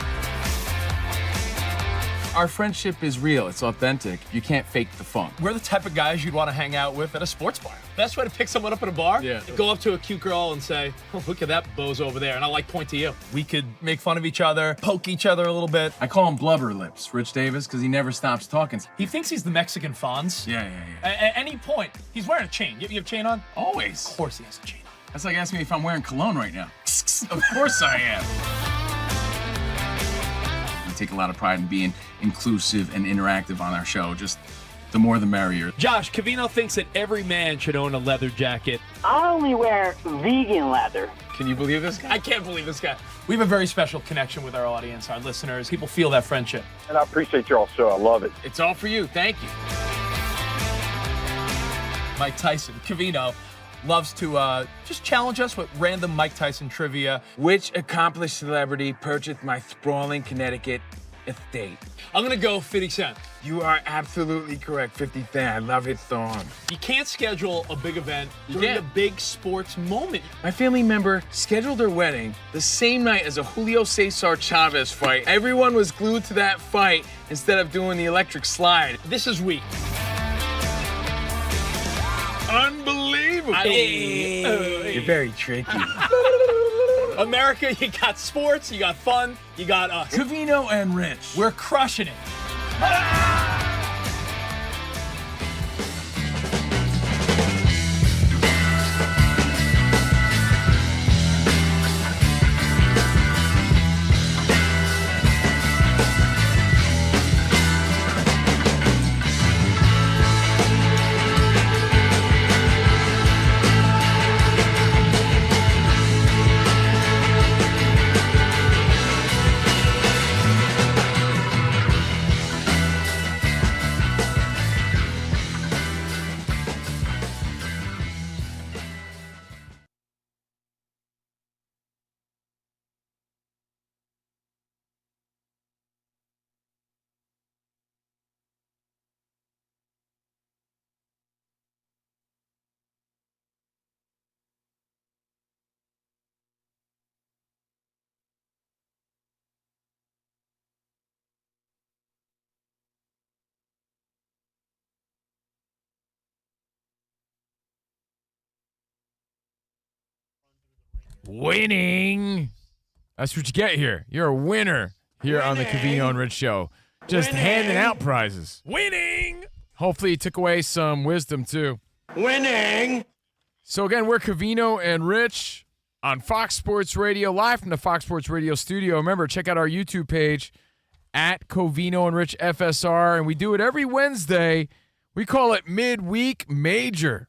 Our friendship is real. It's authentic. You can't fake the funk. We're the type of guys you'd want to hang out with at a sports bar. Best way to pick someone up at a bar? Yeah. Go up to a cute girl and say, oh, look at that bozo over there. And I'll point to you. We could make fun of each other, poke each other a little bit. I call him Blubber Lips, Rich Davis, because he never stops talking. He thinks he's the Mexican Fonz. Yeah. At any point, he's wearing a chain. You have a chain on? Always. Of course he has a chain on. That's like asking me if I'm wearing cologne right now. Of course I am. We take a lot of pride in being inclusive and interactive on our show. Just the more the merrier. Josh, Covino thinks that every man should own a leather jacket. I only wear vegan leather. Can you believe this guy? I can't believe this guy. We have a very special connection with our audience, our listeners. People feel that friendship. And I appreciate y'all show. I love it. It's all for you. Thank you. Mike Tyson, Covino, loves to just challenge us with random Mike Tyson trivia. Which accomplished celebrity purchased my sprawling Connecticut estate? I'm going to go 50 Cent. You are absolutely correct, 50 Cent. I love his song. You can't schedule a big event You during can't. a big sports moment. My family member scheduled their wedding the same night as a Julio Cesar Chavez fight. Everyone was glued to that fight instead of doing the electric slide. This is weak. Unbelievable. You're very tricky. America, you got sports, you got fun, you got us. Covino and Rich. We're crushing it. Winning. That's what you get here. You're a winner here on the Covino and Rich Show. Just handing out prizes. Winning. Hopefully you took away some wisdom, too. Winning. So, again, we're Covino and Rich on Fox Sports Radio, live from the Fox Sports Radio studio. Remember, check out our YouTube page at Covino and Rich FSR, and we do it every Wednesday. We call it Midweek Major.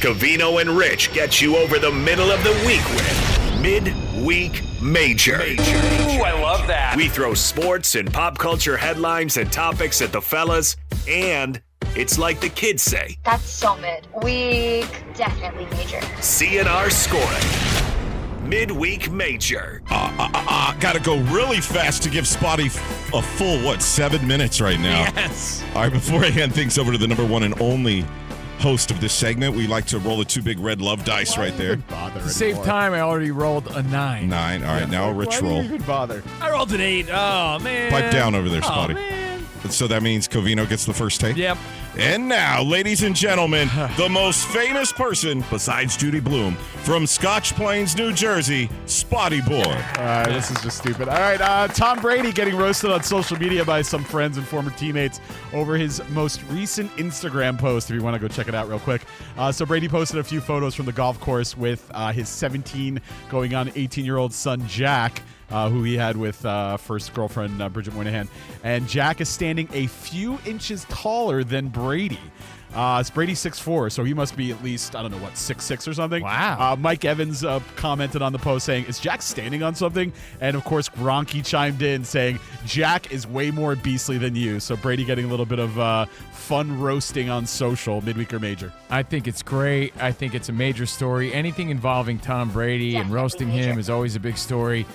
Covino and Rich gets you over the middle of the week with Midweek Major. Ooh, I love that. We throw sports and pop culture headlines and topics at the fellas, and it's like the kids say. That's so mid. Week, definitely major. CNR scoring. Midweek Major. Got to go really fast to give Spotty a full, 7 minutes right now? Yes. All right, before I hand things over to the number one and only host of this segment, we like to roll the two big red love dice right there. To save time, I already rolled a 9. 9. All right, now a Rich roll. Why do you even bother? I rolled an 8. Oh, man. Pipe down over there, Spotty. Oh, man. So that means Covino gets the first take? Yep. And now, ladies and gentlemen, the most famous person besides Judy Blume from Scotch Plains, New Jersey, Spotty Boy. All right, this is just stupid. All right, Tom Brady getting roasted on social media by some friends and former teammates over his most recent Instagram post, if you want to go check it out real quick. So Brady posted a few photos from the golf course with his 17 going on 18-year-old son, Jack, who he had with first girlfriend Bridget Moynihan. And Jack is standing a few inches taller than Brady. It's Brady 6'4", so he must be at least, 6'6" or something. Wow. Mike Evans commented on the post saying, "Is Jack standing on something?" And, of course, Gronky chimed in saying, "Jack is way more beastly than you." So Brady getting a little bit of fun roasting on social, midweek or major. I think it's great. I think it's a major story. Anything involving Tom Brady and roasting him is always a big story.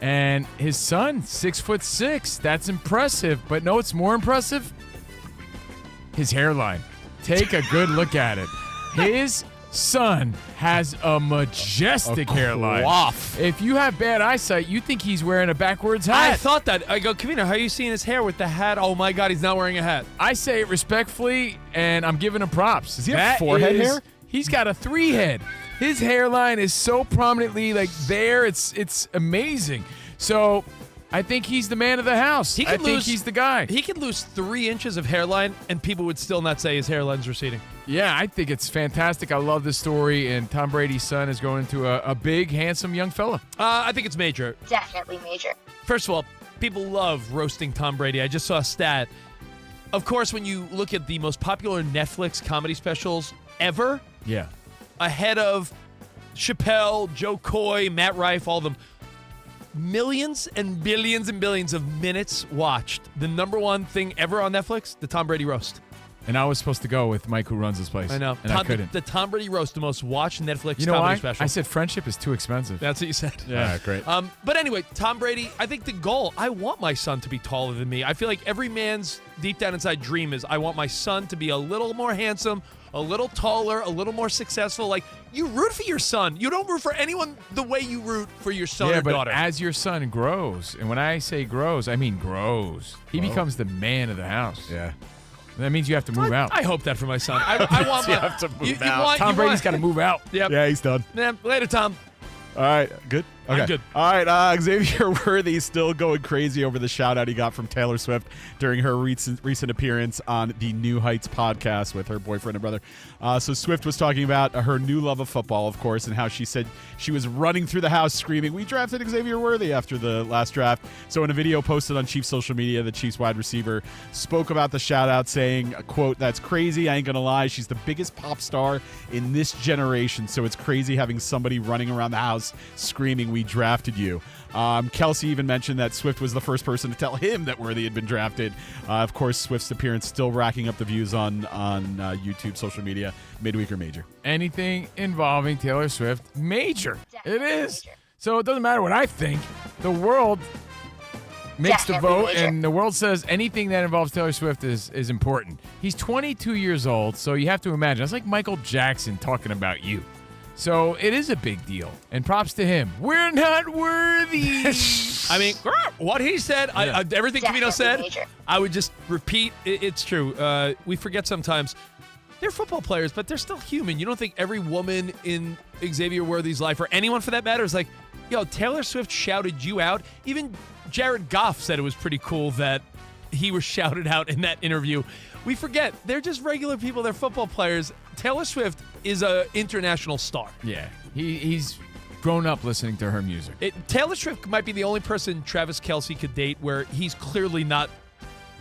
And his son, 6'6". That's impressive. But no, it's more impressive? His hairline. Take a good look at it. His son has a majestic hairline. Quaff. If you have bad eyesight, you think he's wearing a backwards hat. I thought that. I go, Covino, how are you seeing his hair with the hat? Oh, my God, he's not wearing a hat. I say it respectfully, and I'm giving him props. Does he have forehead hair? He's got a 3-head. His hairline is so prominently there. It's amazing. So I think he's the man of the house. I think he's the guy. He could lose 3 inches of hairline, and people would still not say his hairline's receding. Yeah, I think it's fantastic. I love this story, and Tom Brady's son is going to a big, handsome young fella. I think it's major. Definitely major. First of all, people love roasting Tom Brady. I just saw a stat. Of course, when you look at the most popular Netflix comedy specials ever, yeah, ahead of Chappelle, Joe Coy, Matt Rife, all of them, millions and billions of minutes watched. The number one thing ever on Netflix, the Tom Brady roast. And I was supposed to go with Mike, who runs this place. I know. And I couldn't. The Tom Brady roast, the most watched Netflix you know comedy why? special. I said friendship is too expensive. That's what you said. Yeah, all right, great. But anyway, Tom Brady, I think the goal, I want my son to be taller than me. I feel like every man's deep down inside dream is I want my son to be a little more handsome, a little taller, a little more successful. Like, you root for your son. You don't root for anyone the way you root for your son or but daughter. As your son grows, and when I say grows, I mean grows, he becomes the man of the house. Yeah. That means you have to move out. I hope that for my son. I want You my, have to move out. Tom Brady's got to move out. Yep. Yeah, he's done. Yeah, later, Tom. All right, good? Okay. I'm good. All right, Xavier Worthy still going crazy over the shout-out he got from Taylor Swift during her recent appearance on the New Heights podcast with her boyfriend and brother. So Swift was talking about her new love of football, of course, and how she said she was running through the house screaming, "We drafted Xavier Worthy" after the last draft. So in a video posted on Chiefs social media, the Chiefs wide receiver spoke about the shout-out, saying, quote, "That's crazy. I ain't going to lie. She's the biggest pop star in this generation, so it's crazy having somebody running around the house screaming, 'We drafted you.'" Kelsey even mentioned that Swift was the first person to tell him that Worthy had been drafted. Of course, Swift's appearance still racking up the views on YouTube, social media. Midweek or major? Anything involving Taylor Swift, major. It is. So it doesn't matter what I think. The world makes the vote, and the world says anything that involves Taylor Swift is important. He's 22 years old, so you have to imagine. It's like Michael Jackson talking about you. So it is a big deal, and props to him. We're not worthy. I mean, what he said, everything Covino said, major. I would just repeat. It's true. We forget sometimes they're football players, but they're still human. You don't think every woman in Xavier Worthy's life, or anyone for that matter, is like, yo, Taylor Swift shouted you out. Even Jared Goff said it was pretty cool that he was shouted out in that interview. We forget, they're just regular people. They're football players. Taylor Swift is an international star. Yeah, he's grown up listening to her music. Taylor Swift might be the only person Travis Kelce could date where he's clearly not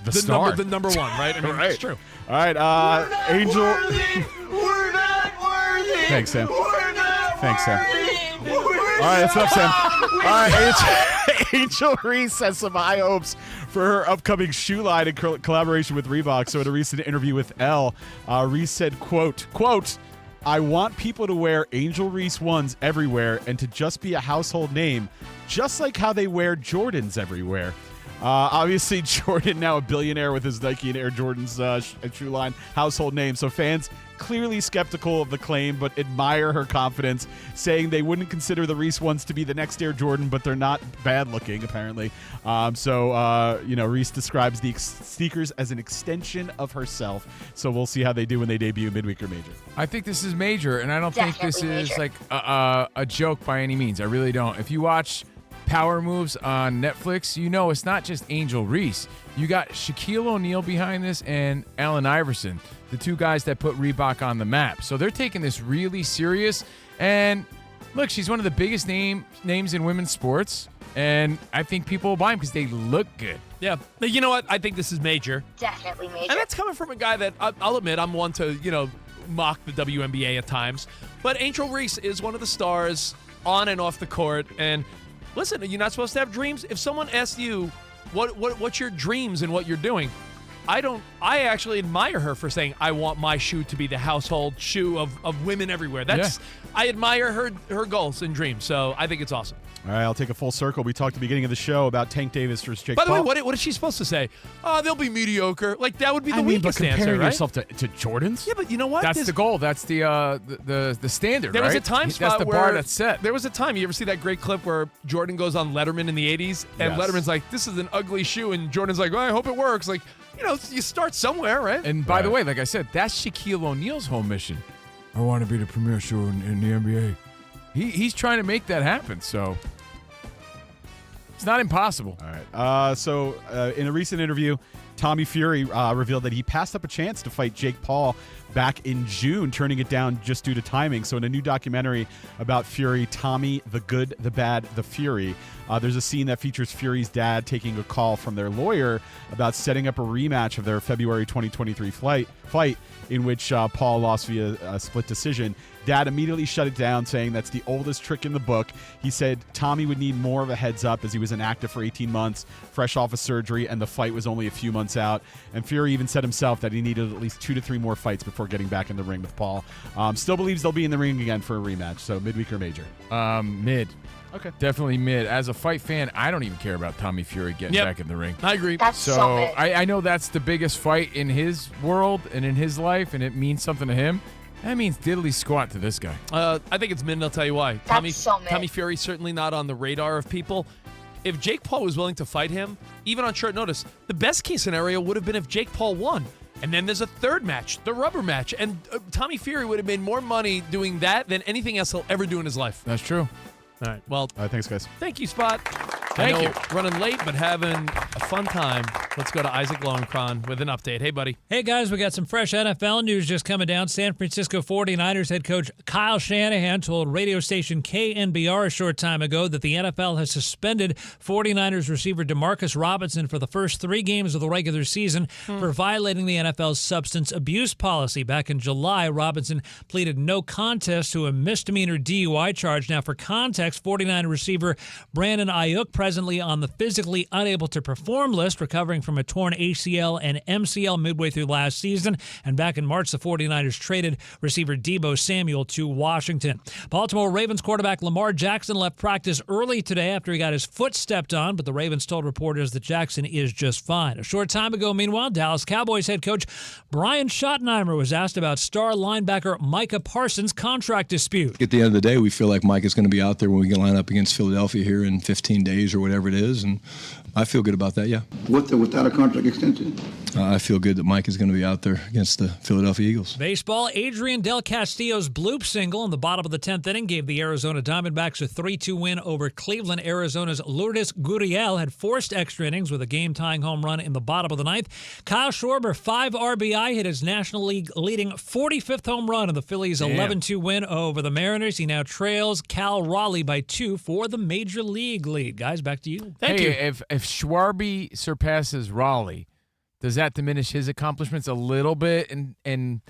the star. The number one, right? I mean, Right. It's true. All right, Angel. We're not worthy. Thanks, Sam. Thanks, Sam. All All right, that's enough, Sam. All right, Angel Reese has some high hopes for her upcoming shoe line in collaboration with Reebok. So in a recent interview with Elle, Reese said, quote, I want people to wear Angel Reese ones everywhere and to just be a household name, just like how they wear Jordans everywhere. Obviously, Jordan, now a billionaire with his Nike and Air Jordans shoe line, household name. So fans clearly skeptical of the claim, but admire her confidence, saying they wouldn't consider the Reese ones to be the next Air Jordan, but they're not bad looking, apparently. Reese describes the sneakers as an extension of herself. So we'll see how they do when they debut Midweek or Major. I think this is major, and I don't think this is Definitely like a joke by any means. I really don't. If you watch Power Moves on Netflix, you know it's not just Angel Reese. You got Shaquille O'Neal behind this and Allen Iverson, the two guys that put Reebok on the map. So they're taking this really serious. And look, she's one of the biggest names in women's sports, and I think people will buy them because they look good. Yeah. But you know what? I think this is major. Definitely major. And that's coming from a guy that I'll admit I'm one to, mock the WNBA at times. But Angel Reese is one of the stars on and off the court. And listen, you're not supposed to have dreams. If someone asks you what's your dreams and what you're doing, I actually admire her for saying, I want my shoe to be the household shoe of women everywhere. I admire her goals and dreams. So I think it's awesome. All right, I'll take a full circle. We talked at the beginning of the show about Tank Davis versus Jake By the Paul. way, what is she supposed to say? Oh, they'll be mediocre. Like, that would be the but weakest comparing answer, right? yourself to Jordans? Yeah, but you know what? That's the goal. That's the standard, There right? was a time spot That's the where bar that's set. There was a time. You ever see that great clip where Jordan goes on Letterman in the 80s? And Yes. Letterman's like, this is an ugly shoe. And Jordan's like, well, I hope it works. Like, you start somewhere, right? And by the way, like I said, that's Shaquille O'Neal's whole mission. I want to be the premier shoe in the NBA. He's trying to make that happen, so it's not impossible. All right. In a recent interview, Tommy Fury revealed that he passed up a chance to fight Jake Paul back in June, turning it down just due to timing. So in a new documentary about Fury, Tommy, the Good, the Bad, the Fury, there's a scene that features Fury's dad taking a call from their lawyer about setting up a rematch of their February 2023 fight in which Paul lost via a split decision. Dad immediately shut it down, saying that's the oldest trick in the book. He said Tommy would need more of a heads up as he was inactive for 18 months, fresh off a surgery, and the fight was only a few months out. And Fury even said himself that he needed at least 2 to 3 more fights before getting back in the ring with Paul. Still believes they'll be in the ring again for a rematch. So midweek or major? Mid. Okay. Definitely mid. As a fight fan, I don't even care about Tommy Fury getting back in the ring. I agree. That's so mid. I know that's the biggest fight in his world and in his life, and it means something to him. That means diddly squat to this guy. I think it's mid, and I'll tell you why. So mid. Tommy Fury's certainly not on the radar of people. If Jake Paul was willing to fight him, even on short notice, the best case scenario would have been if Jake Paul won. And then there's a third match, the rubber match. And Tommy Fury would have made more money doing that than anything else he'll ever do in his life. That's true. All right. Well, thanks, guys. Thank you, Spot. Thank you. Running late, but having a fun time. Let's go to Isaac Lowenkron with an update. Hey, buddy. Hey, guys, we got some fresh NFL news just coming down. San Francisco 49ers head coach Kyle Shanahan told radio station KNBR a short time ago that the NFL has suspended 49ers receiver DeMarcus Robinson for the first 3 games of the regular season for violating the NFL's substance abuse policy. Back in July, Robinson pleaded no contest to a misdemeanor DUI charge. Now, for context, 49er receiver Brandon Ayuk presently on the physically unable to perform list, recovering from a torn ACL and MCL midway through last season. And back in March, the 49ers traded receiver Deebo Samuel to Washington. Baltimore Ravens quarterback Lamar Jackson left practice early today after he got his foot stepped on, but the Ravens told reporters that Jackson is just fine. A short time ago, meanwhile, Dallas Cowboys head coach Brian Schottenheimer was asked about star linebacker Micah Parsons' contract dispute. At the end of the day, we feel like Mike is going to be out there when we can line up against Philadelphia here in 15 days or whatever it is, and I feel good about that, yeah. With the without a contract extension. I feel good that Mike is going to be out there against the Philadelphia Eagles. Baseball, Adrian Del Castillo's bloop single in the bottom of the 10th inning gave the Arizona Diamondbacks a 3-2 win over Cleveland. Arizona's Lourdes Gurriel had forced extra innings with a game-tying home run in the bottom of the ninth. Kyle Schwarber, 5 RBI, hit his National League leading 45th home run in the Phillies' 11-2 win over the Mariners. He now trails Cal Raleigh by 2 for the Major League lead. Guys, back to you. Thank you. If Schwarby surpasses Raleigh, does that diminish his accomplishments a little bit and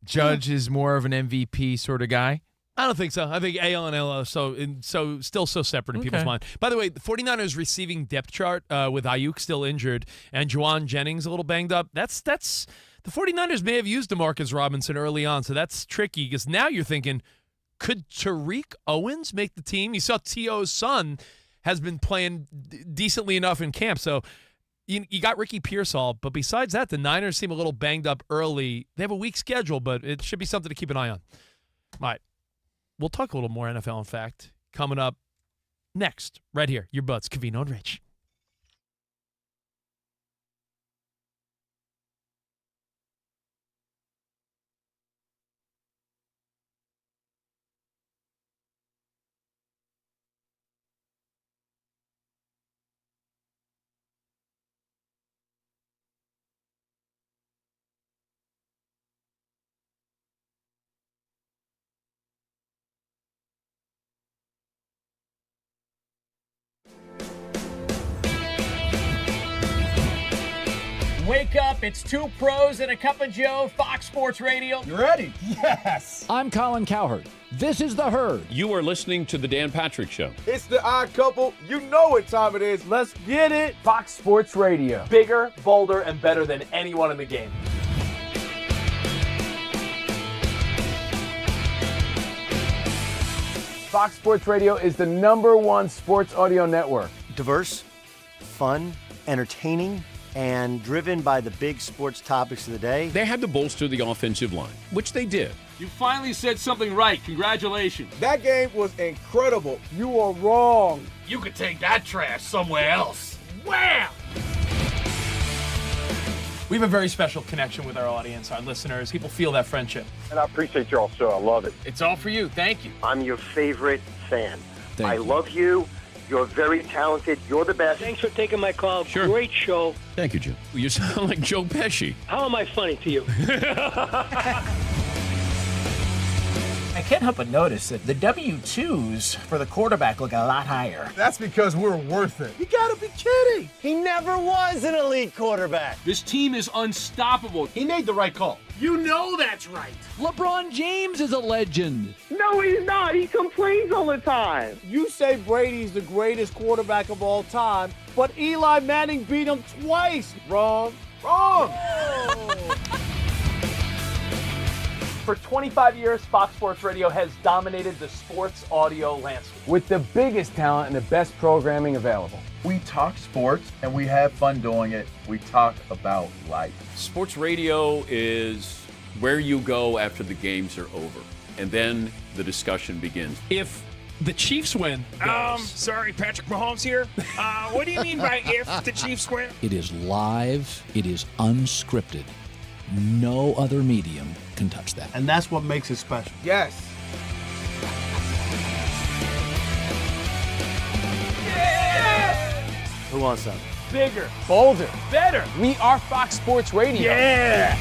Judge is more of an MVP sort of guy? I don't think so. I think AL and LO so still so separate in people's mind. By the way, the 49ers receiving depth chart with Ayuk still injured and Juwan Jennings a little banged up. That's the 49ers may have used DeMarcus Robinson early on, so that's tricky because now you're thinking, could Tariq Owens make the team? You saw T.O.'s son has been playing decently enough in camp, so you got Ricky Pearsall, but besides that, the Niners seem a little banged up early. They have a weak schedule, but it should be something to keep an eye on. All right. We'll talk a little more NFL, in fact, coming up next, right here. Your buds, Covino and Rich. Wake up, it's 2 pros and a cup of Joe, Fox Sports Radio. You ready? Yes. I'm Colin Cowherd. This is The Herd. You are listening to The Dan Patrick Show. It's the odd couple. You know what time it is. Let's get it. Fox Sports Radio. Bigger, bolder, and better than anyone in the game. Fox Sports Radio is the #1 sports audio network. Diverse, fun, entertaining, and driven by the big sports topics of the day. They had to bolster the offensive line, which they did. You finally said something right. Congratulations. That game was incredible. You are wrong. You could take that trash somewhere else. Wham! We have a very special connection with our audience, our listeners. People feel that friendship. And I appreciate y'all so. I love it. It's all for you. Thank you. I'm your favorite fan. Thank you. Love you. You're very talented. You're the best. Thanks for taking my call. Sure. Great show. Thank you, Jim. You sound like Joe Pesci. How am I funny to you? I can't help but notice that the W-2s for the quarterback look a lot higher. That's because we're worth it. You gotta be kidding. He never was an elite quarterback. This team is unstoppable. He made the right call. You know that's right. LeBron James is a legend. No, he's not. He complains all the time. You say Brady's the greatest quarterback of all time, but Eli Manning beat him twice. Wrong. Wrong. For 25 years, Fox Sports Radio has dominated the sports audio landscape with the biggest talent and the best programming available. We talk sports and we have fun doing it. We talk about life. Sports radio is where you go after the games are over, and then the discussion begins. If the Chiefs win, Sorry, Patrick Mahomes here. What do you mean by if the Chiefs win? It is live. It is unscripted. No other medium can touch that. And that's what makes it special. Yes. Who wants some? Bigger, bolder, better. We are Fox Sports Radio. Yeah.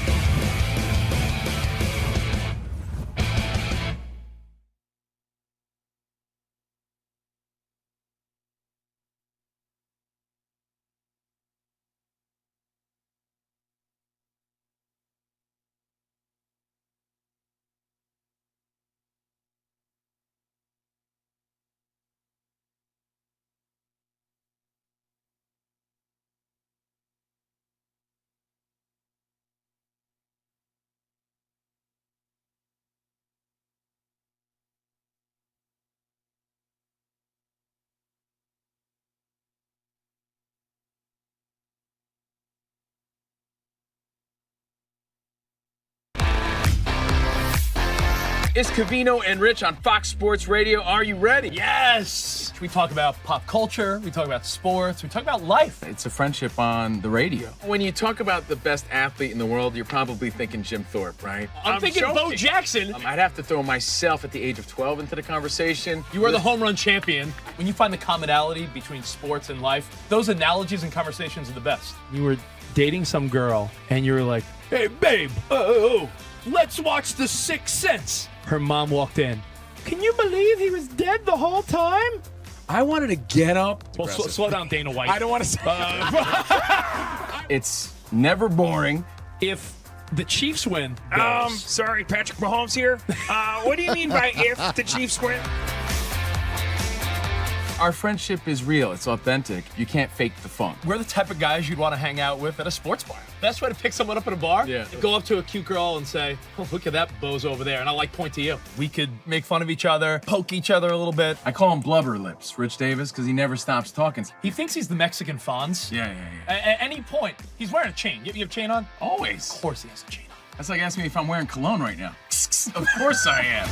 It's Covino and Rich on Fox Sports Radio. Are you ready? Yes! We talk about pop culture, we talk about sports, we talk about life. It's a friendship on the radio. When you talk about the best athlete in the world, you're probably thinking Jim Thorpe, right? I'm thinking Bo Jackson. I'd have to throw myself at the age of 12 into the conversation. You are the home run champion. When you find the commonality between sports and life, those analogies and conversations are the best. You were dating some girl, and you were like, "Hey, babe, let's watch The Sixth Sense." Her mom walked in. "Can you believe he was dead the whole time?" I wanted to get up. Well, slow down, Dana White. I don't want to say It's never boring. If the Chiefs win, Sorry, Patrick Mahomes here. What do you mean by if the Chiefs win? Our friendship is real. It's authentic. You can't fake the fun. we're the type of guys you'd want to hang out with at a sports bar. Best way to pick someone up at a bar? Yeah. Go up to a cute girl and say, "Oh, look at that bozo over there," and I'll point to you. We could make fun of each other, poke each other a little bit. I call him Blubber Lips, Rich Davis, because he never stops talking. He thinks he's the Mexican Fonz. Yeah. At any point, he's wearing a chain. You have a chain on? Always. Of course he has a chain on. That's like asking me if I'm wearing cologne right now. Of course I am.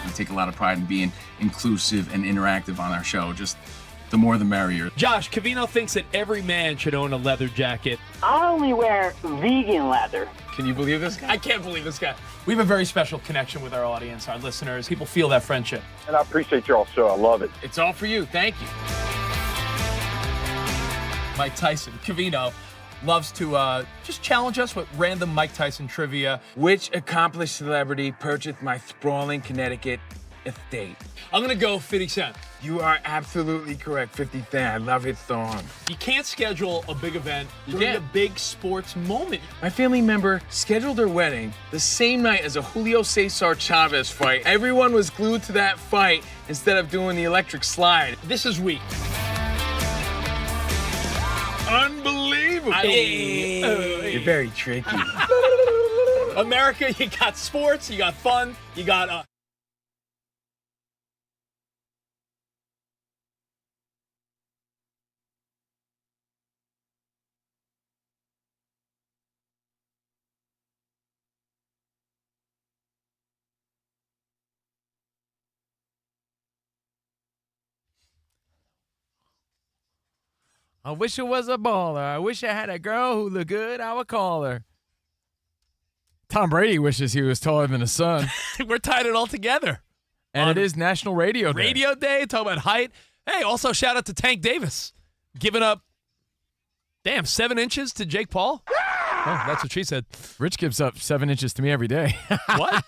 We take a lot of pride in being inclusive and interactive on our show. Just the more the merrier. Josh, Covino thinks that every man should own a leather jacket. I only wear vegan leather. Can you believe this guy? I can't believe this guy. We have a very special connection with our audience, our listeners. People feel that friendship. And I appreciate y'all so. I love it. It's all for you. Thank you. Mike Tyson, Covino, loves to just challenge us with random Mike Tyson trivia. Which accomplished celebrity purchased my sprawling Connecticut estate? I'm going to go 50 Cent. You are absolutely correct, 50 Cent. I love his song. You can't schedule a big event during a big sports moment. My family member scheduled their wedding the same night as a Julio Cesar Chavez fight. Everyone was glued to that fight instead of doing the electric slide. This is weak. Unbelievable. You're very tricky. America, you got sports, you got fun, you got... I wish I was a baller. I wish I had a girl who looked good. I would call her. Tom Brady wishes he was taller than his son. We're tying it all together. And it is National Radio Day. Radio Day, talk about height. Hey, also shout out to Tank Davis. Giving up, 7 inches to Jake Paul. Oh, that's what she said. Rich gives up 7 inches to me every day. What?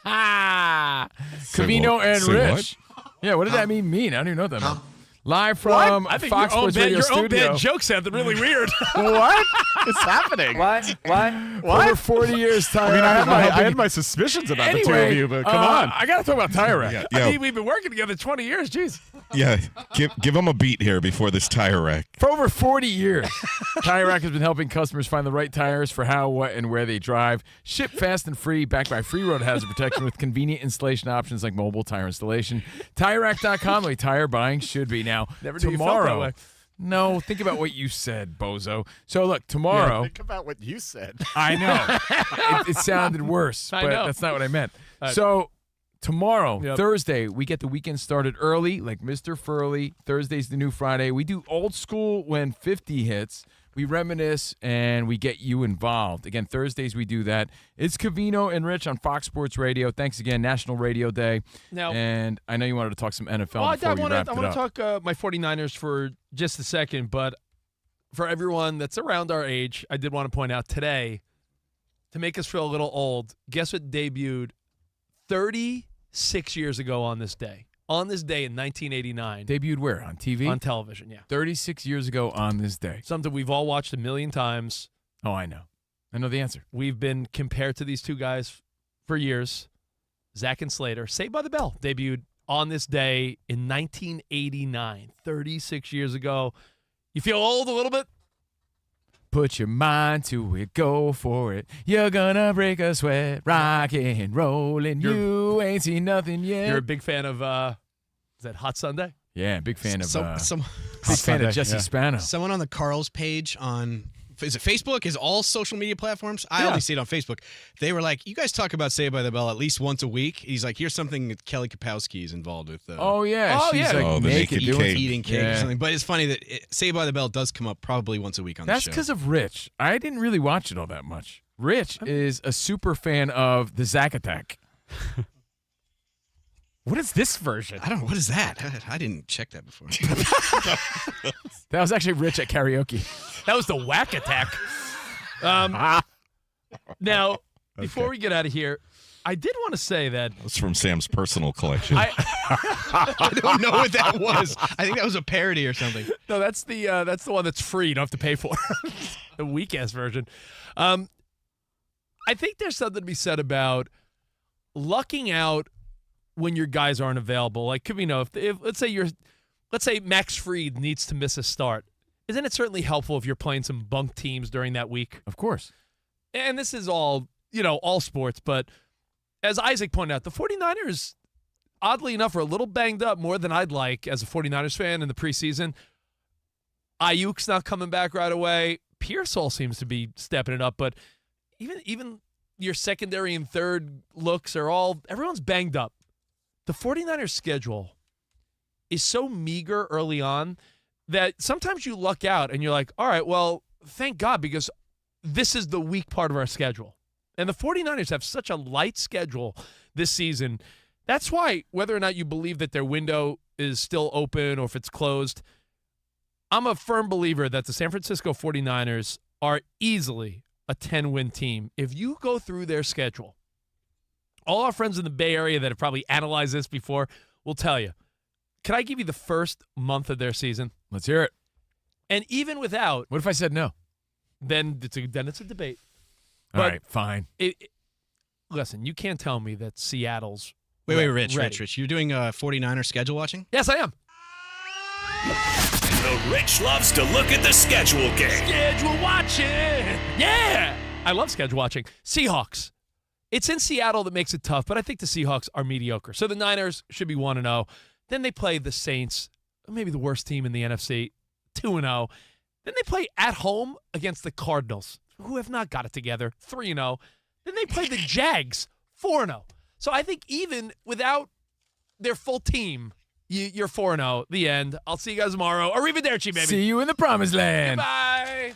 Covino and Rich. What? Yeah, what did that mean? I don't even know what that meant. Live from I think Fox Sports Radio your own studio. bad joke sounded really weird. What is happening? What? Over 40 years, Tire Rack. I had my suspicions about the two of you, but come on. I got to talk about Tire Rack. I mean, we've been working together 20 years. Jeez. Yeah, give him a beat here before this tire wreck. For over 40 years, Tire Rack has been helping customers find the right tires for how, what, and where they drive. Ship fast and free, backed by free road hazard protection with convenient installation options like mobile tire installation. TireRack.com, the way tire buying should be. Now, Never knew you felt that way. No, think about what you said, bozo. So, look, tomorrow. Think about what you said. I know. it sounded worse, I but know. that's not what I meant. So, tomorrow, Yep. Thursday, we get the weekend started early, like Mr. Furley. Thursday's the new Friday. We do old school when 50 hits. We reminisce and we get you involved. Again, Thursdays we do that. It's Covino and Rich on Fox Sports Radio. Thanks again, National Radio Day. Now, and I know you wanted to talk some NFL well, before we wrapped I it want up. to talk my 49ers for just a second, but for everyone that's around our age, I did want to point out today, to make us feel a little old, guess what debuted 36 years ago on this day? On this day in 1989. Debuted where? On TV? On television, yeah. 36 years ago on this day. Something we've all watched a million times. Oh, I know. I know the answer. We've been compared to these two guys for years. Zach and Slater. Saved by the Bell debuted on this day in 1989, 36 years ago. You feel old a little bit? Put your mind to it, go for it. You're gonna break a sweat, rockin', rollin'. You ain't seen nothing yet. You're a big fan of, is that Hot Sunday? Yeah, big fan of some big fan of Jesse Spano. Someone on the Carl's page on is it Facebook? Is all social media platforms? I only see it on Facebook. They were like, you guys talk about Saved by the Bell at least once a week. He's like, here's something that Kelly Kapowski is involved with. She's the naked cake. Eating cake or something. But it's funny that Saved by the Bell does come up probably once a week on the That's show. because of Rich. I didn't really watch it all that much. Rich is a super fan of the Zack Attack. What is this version? I don't know. What is that? I didn't check that before. That was actually Rich at karaoke. That was the Whack Attack. Now, before we get out of here, I did want to say that It's from Sam's personal collection. I don't know what that was. I think that was a parody or something. No, that's the one that's free. You don't have to pay for the weak ass version. I think there's something to be said about lucking out when your guys aren't available. Like Covino, if let's say Max Fried needs to miss a start, isn't it certainly helpful if you're playing some bunk teams during that week? Of course. And this is all sports, but as Isaac pointed out, the 49ers, oddly enough, are a little banged up more than I'd like as a 49ers fan in the preseason. Ayuk's not coming back right away. Pearsall seems to be stepping it up, but even your secondary and third looks everyone's banged up. The 49ers schedule is so meager early on that sometimes you luck out and you're like, all right, well, thank God, because this is the weak part of our schedule. And the 49ers have such a light schedule this season. That's why, whether or not you believe that their window is still open or if it's closed, I'm a firm believer that the San Francisco 49ers are easily a 10-win team. If you go through their schedule, all our friends in the Bay Area that have probably analyzed this before will tell you. Can I give you the first month of their season? Let's hear it. And even without... What if I said no? Then it's a debate. All right, fine. Listen, you can't tell me that Seattle's Wait, Rich. You're doing 49er schedule watching? Yes, I am. The Rich loves to look at the schedule game. Schedule watching. Yeah. I love schedule watching. Seahawks. It's in Seattle that makes it tough, but I think the Seahawks are mediocre. So the Niners should be 1-0. Then they play the Saints, maybe the worst team in the NFC, 2-0. Then they play at home against the Cardinals, who have not got it together, 3-0. Then they play the Jags, 4-0. So I think even without their full team, you're 4-0. The end. I'll see you guys tomorrow. Arrivederci, baby. See you in the promised land. Goodbye.